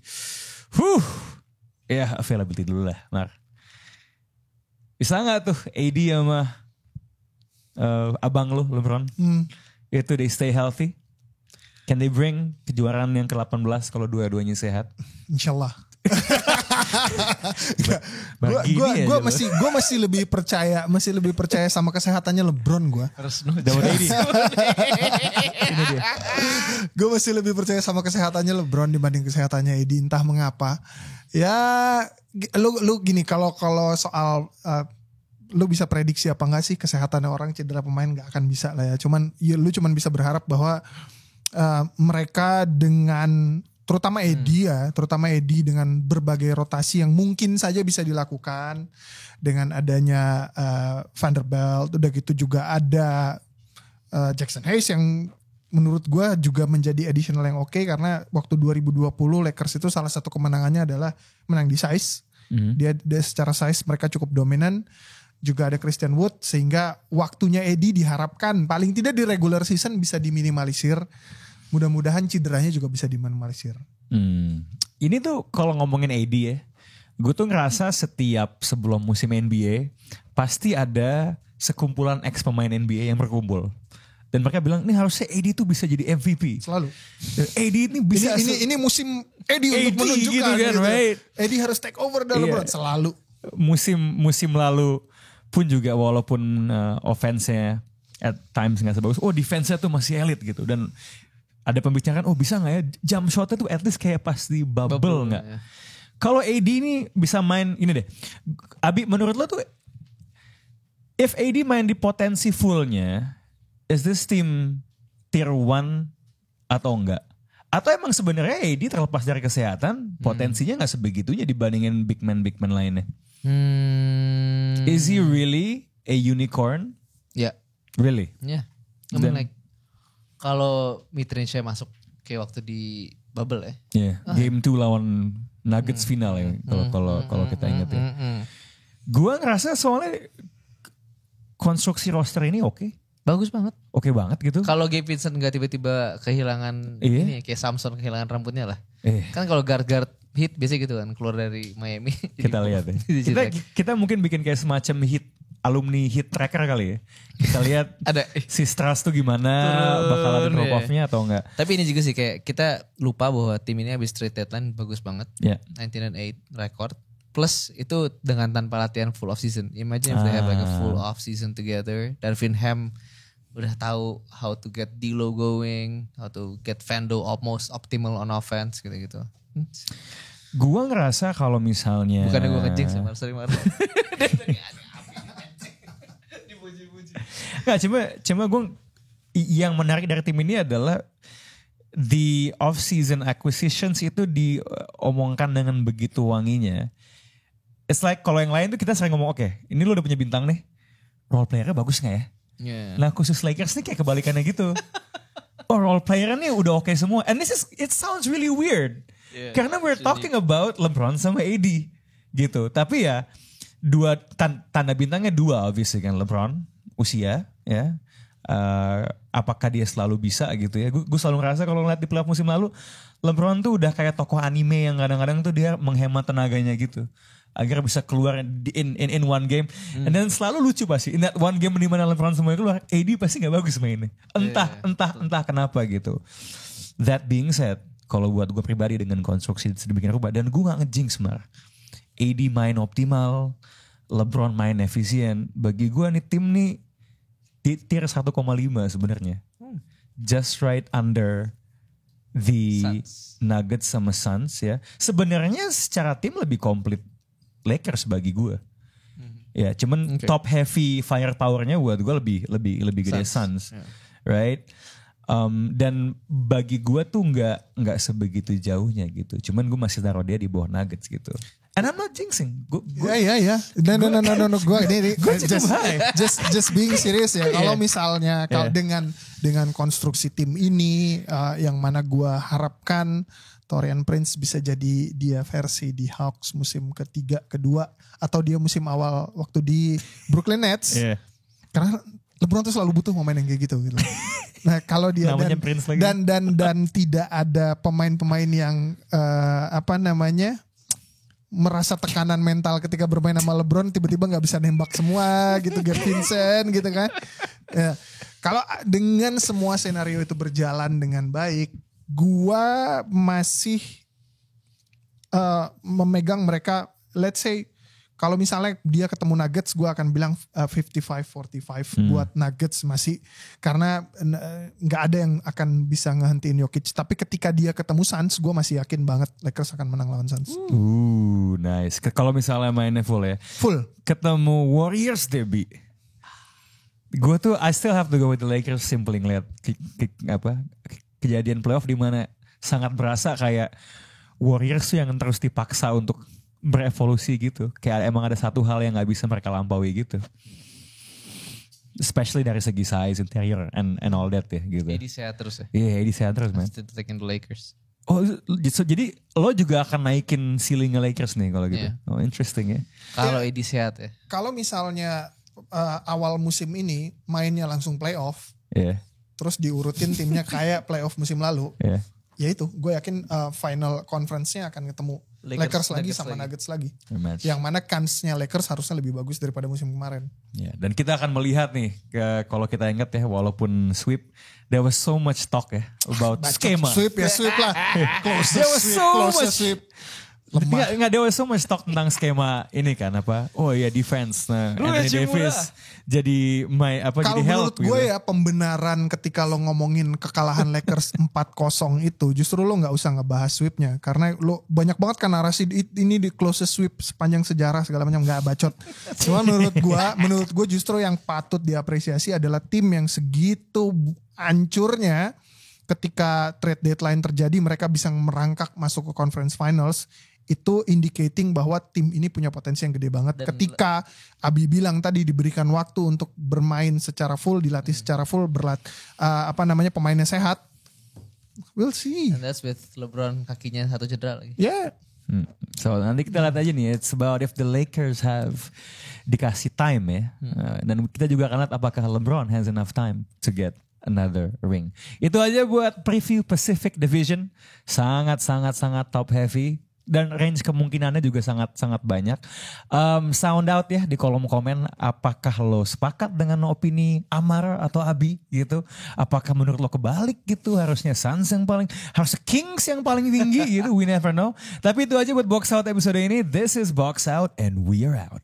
[SPEAKER 1] Ya availability dulu lah Mar. Bisa gak tuh AD sama abang lu LeBron? Itu they stay healthy. Can they bring kejuaraan yang ke-18 kalau dua-duanya sehat?
[SPEAKER 3] Insyaallah. Gue masih lebih percaya sama kesehatannya LeBron gue. Gue masih lebih percaya sama kesehatannya LeBron dibanding kesehatannya AD, entah mengapa. Ya lu gini kalau soal lu bisa prediksi apa enggak sih kesehatannya orang, cedera pemain nggak akan bisa lah ya. Cuman ya, lu cuman bisa berharap bahwa mereka dengan terutama Eddie dengan berbagai rotasi yang mungkin saja bisa dilakukan dengan adanya Vanderbilt, udah gitu juga ada Jackson Hayes yang menurut gue juga menjadi additional yang oke, karena waktu 2020 Lakers itu salah satu kemenangannya adalah menang di size. Dia secara size mereka cukup dominan. Juga ada Christian Wood, sehingga waktunya Eddie diharapkan paling tidak di regular season bisa diminimalisir. Mudah-mudahan cederanya juga bisa diminimalisir.
[SPEAKER 1] Ini tuh kalau ngomongin Eddie ya, gue tuh ngerasa setiap sebelum musim NBA pasti ada sekumpulan ex pemain NBA yang berkumpul. Dan mereka bilang, ini harusnya Eddie tuh bisa jadi MVP.
[SPEAKER 3] Selalu.
[SPEAKER 1] Eddie ini bisa.
[SPEAKER 3] Ini musim Eddie untuk menunjukkan.
[SPEAKER 1] Gitu kan, right?
[SPEAKER 3] Eddie harus take over dalam LeBron. Selalu.
[SPEAKER 1] Musim lalu pun juga walaupun offense-nya at times gak sebagus. Defense-nya tuh masih elit gitu. Dan ada pembicaraan, bisa gak ya jump shot-nya tuh at least kayak pas di bubble gak? Ya. Kalau Eddie ini bisa main, ini deh. Abi, menurut lo tuh, if Eddie main di potensi fullnya, is this team tier 1 atau enggak? Atau emang sebenarnya Eddie terlepas dari kesehatan, potensinya gak sebegitunya dibandingin big man lainnya? Is he really a unicorn?
[SPEAKER 2] Ya.
[SPEAKER 1] Really?
[SPEAKER 2] Ya. Yeah. Like, kalau mid-range-nya masuk kayak waktu di bubble ya.
[SPEAKER 1] Yeah. Game 2 lawan Nuggets final ya. Kalau kita ingat ya. Gua ngerasa soalnya konstruksi roster ini oke.
[SPEAKER 2] Bagus banget.
[SPEAKER 1] Oke banget gitu.
[SPEAKER 2] Kalau Gabe Vincent gak tiba-tiba kehilangan ini kayak Samson kehilangan rambutnya lah. Kan kalau guard hit biasanya gitu kan keluar dari Miami.
[SPEAKER 1] Kita lihat ya. kita mungkin bikin kayak semacam alumni hit tracker kali ya. Kita lihat ada si Strauss tuh gimana, bakal ada drop off-nya atau enggak.
[SPEAKER 2] Tapi ini juga sih kayak kita lupa bahwa tim ini habis trade deadline bagus banget. 19-8 record. Plus itu dengan tanpa latihan full off season. Imagine if they have like a full off season together. Darvin Ham udah tahu how to get D'Lo going, how to get Vando almost optimal on offense gitu-gitu.
[SPEAKER 1] Gua ngerasa kalau misalnya
[SPEAKER 2] bukannya gue ngejing sih, sorry Mar.
[SPEAKER 1] Nggak, cuma gue yang menarik dari tim ini adalah the off season acquisitions itu diomongkan dengan begitu wanginya. It's like kalau yang lain tuh kita sering ngomong, oke, ini lu udah punya bintang nih, role playernya bagus nggak ya?
[SPEAKER 2] Yeah.
[SPEAKER 1] Nah khusus Lakers nih kayak kebalikannya gitu. Role playernya nih udah oke semua. And it sounds really weird. Yeah, karena we're talking about LeBron sama AD gitu. Tapi ya tanda bintangnya dua obviously kan, LeBron usia ya. Apakah dia selalu bisa gitu ya. Gue selalu ngerasa kalau ngeliat di playoff musim lalu, LeBron tuh udah kayak tokoh anime yang kadang-kadang tuh dia menghemat tenaganya gitu agar bisa keluar in one game. And then selalu lucu pasti in that one game di mana LeBron semuanya keluar, AD pasti nggak bagus mainnya. Entah kenapa gitu. That being said, kalau buat gue pribadi dengan konstruksi sedemikian rupa, dan gue nggak ngejinx Mar, AD main optimal, LeBron main efisien, bagi gue nih tim nih di tier 1,5 sebenarnya. Just right under the Suns. Nuggets sama Suns ya. Sebenarnya secara tim lebih komplit Lakers bagi gue. Ya, cuman top heavy firepower-nya buat gue lebih gede Suns. Right? Dan bagi gue tuh nggak sebegitu jauhnya gitu. Cuman gue masih taruh dia di bawah Nuggets gitu. And I'm not jinxing.
[SPEAKER 3] Ya. No. Gue just being serious ya. Kalau misalnya dengan konstruksi tim ini yang mana gue harapkan Taurean Prince bisa jadi dia versi di Hawks musim ketiga, kedua, atau dia musim awal waktu di Brooklyn Nets. Karena LeBron tuh selalu butuh momen yang kayak gitu. Nah kalau dia dan tidak ada pemain-pemain yang merasa tekanan mental ketika bermain sama LeBron, tiba-tiba nggak bisa nembak semua gitu, Gabe Vincent gitu kan. Ya. Kalau dengan semua senario itu berjalan dengan baik, gua masih memegang mereka, let's say Kalau misalnya dia ketemu Nuggets, gue akan bilang 55-45 buat Nuggets masih. Karena nggak ada yang akan bisa ngehentiin Jokic. Tapi ketika dia ketemu Suns, gue masih yakin banget Lakers akan menang lawan Suns.
[SPEAKER 1] Nice. Kalau misalnya mainnya full ya.
[SPEAKER 3] Full.
[SPEAKER 1] Ketemu Warriors deh, Bi. Gue tuh I still have to go with the Lakers simply ngeliat kejadian playoff di mana sangat berasa kayak Warriors tuh yang terus dipaksa untuk berevolusi gitu. Kayak emang ada satu hal yang gak bisa mereka lampaui gitu. Especially dari segi size, interior, and all that ya gitu.
[SPEAKER 2] AD sehat terus ya?
[SPEAKER 1] Iya, AD sehat terus man.
[SPEAKER 2] Taking the Lakers.
[SPEAKER 1] Oh, jadi lo juga akan naikin ceilingnya Lakers nih kalau gitu? Yeah. Oh, interesting ya.
[SPEAKER 2] Kalau AD sehat ya?
[SPEAKER 3] Kalau misalnya awal musim ini mainnya langsung playoff, terus diurutin timnya kayak playoff musim lalu, ya itu gue yakin final conference-nya akan ketemu Lakers lagi sama Nuggets lagi. Yang mana kansnya Lakers harusnya lebih bagus daripada musim kemarin.
[SPEAKER 1] Ya, dan kita akan melihat nih kalau kita ingat ya walaupun sweep, there was so much talk ya about skema.
[SPEAKER 3] Sweep lah.
[SPEAKER 1] There was so much sweep. Nggak there was so much talk tentang skema ini kan apa? Oh iya defense. Nah, Anthony Davis jadi jadi help.
[SPEAKER 3] Kalau menurut gue ya pembenaran ketika lo ngomongin kekalahan Lakers 4-0 itu justru lo nggak usah ngebahas sweepnya karena lo banyak banget kan narasi ini di closest sweep sepanjang sejarah segala macam nggak bacot. Cuma menurut gue justru yang patut diapresiasi adalah tim yang segitu hancurnya ketika trade deadline terjadi mereka bisa merangkak masuk ke conference finals. Itu indicating bahwa tim ini punya potensi yang gede banget. Dan ketika Abi bilang tadi diberikan waktu untuk bermain secara full, dilatih secara full, pemainnya sehat. We'll see.
[SPEAKER 2] And that's with LeBron kakinya satu cedera lagi.
[SPEAKER 3] Yeah.
[SPEAKER 1] So nanti kita lihat aja nih, it's about if the Lakers have dikasih time ya. Dan kita juga akan lihat apakah LeBron has enough time to get another ring. Itu aja buat preview Pacific Division. Sangat top heavy. Dan range kemungkinannya juga sangat banyak. Sound out ya di kolom komen. Apakah lo sepakat dengan opini Amar atau Abi gitu? Apakah menurut lo kebalik gitu? Harusnya Suns yang harusnya Kings yang paling tinggi gitu. We never know. Tapi itu aja buat Box Out episode ini. This is Box Out and we are out.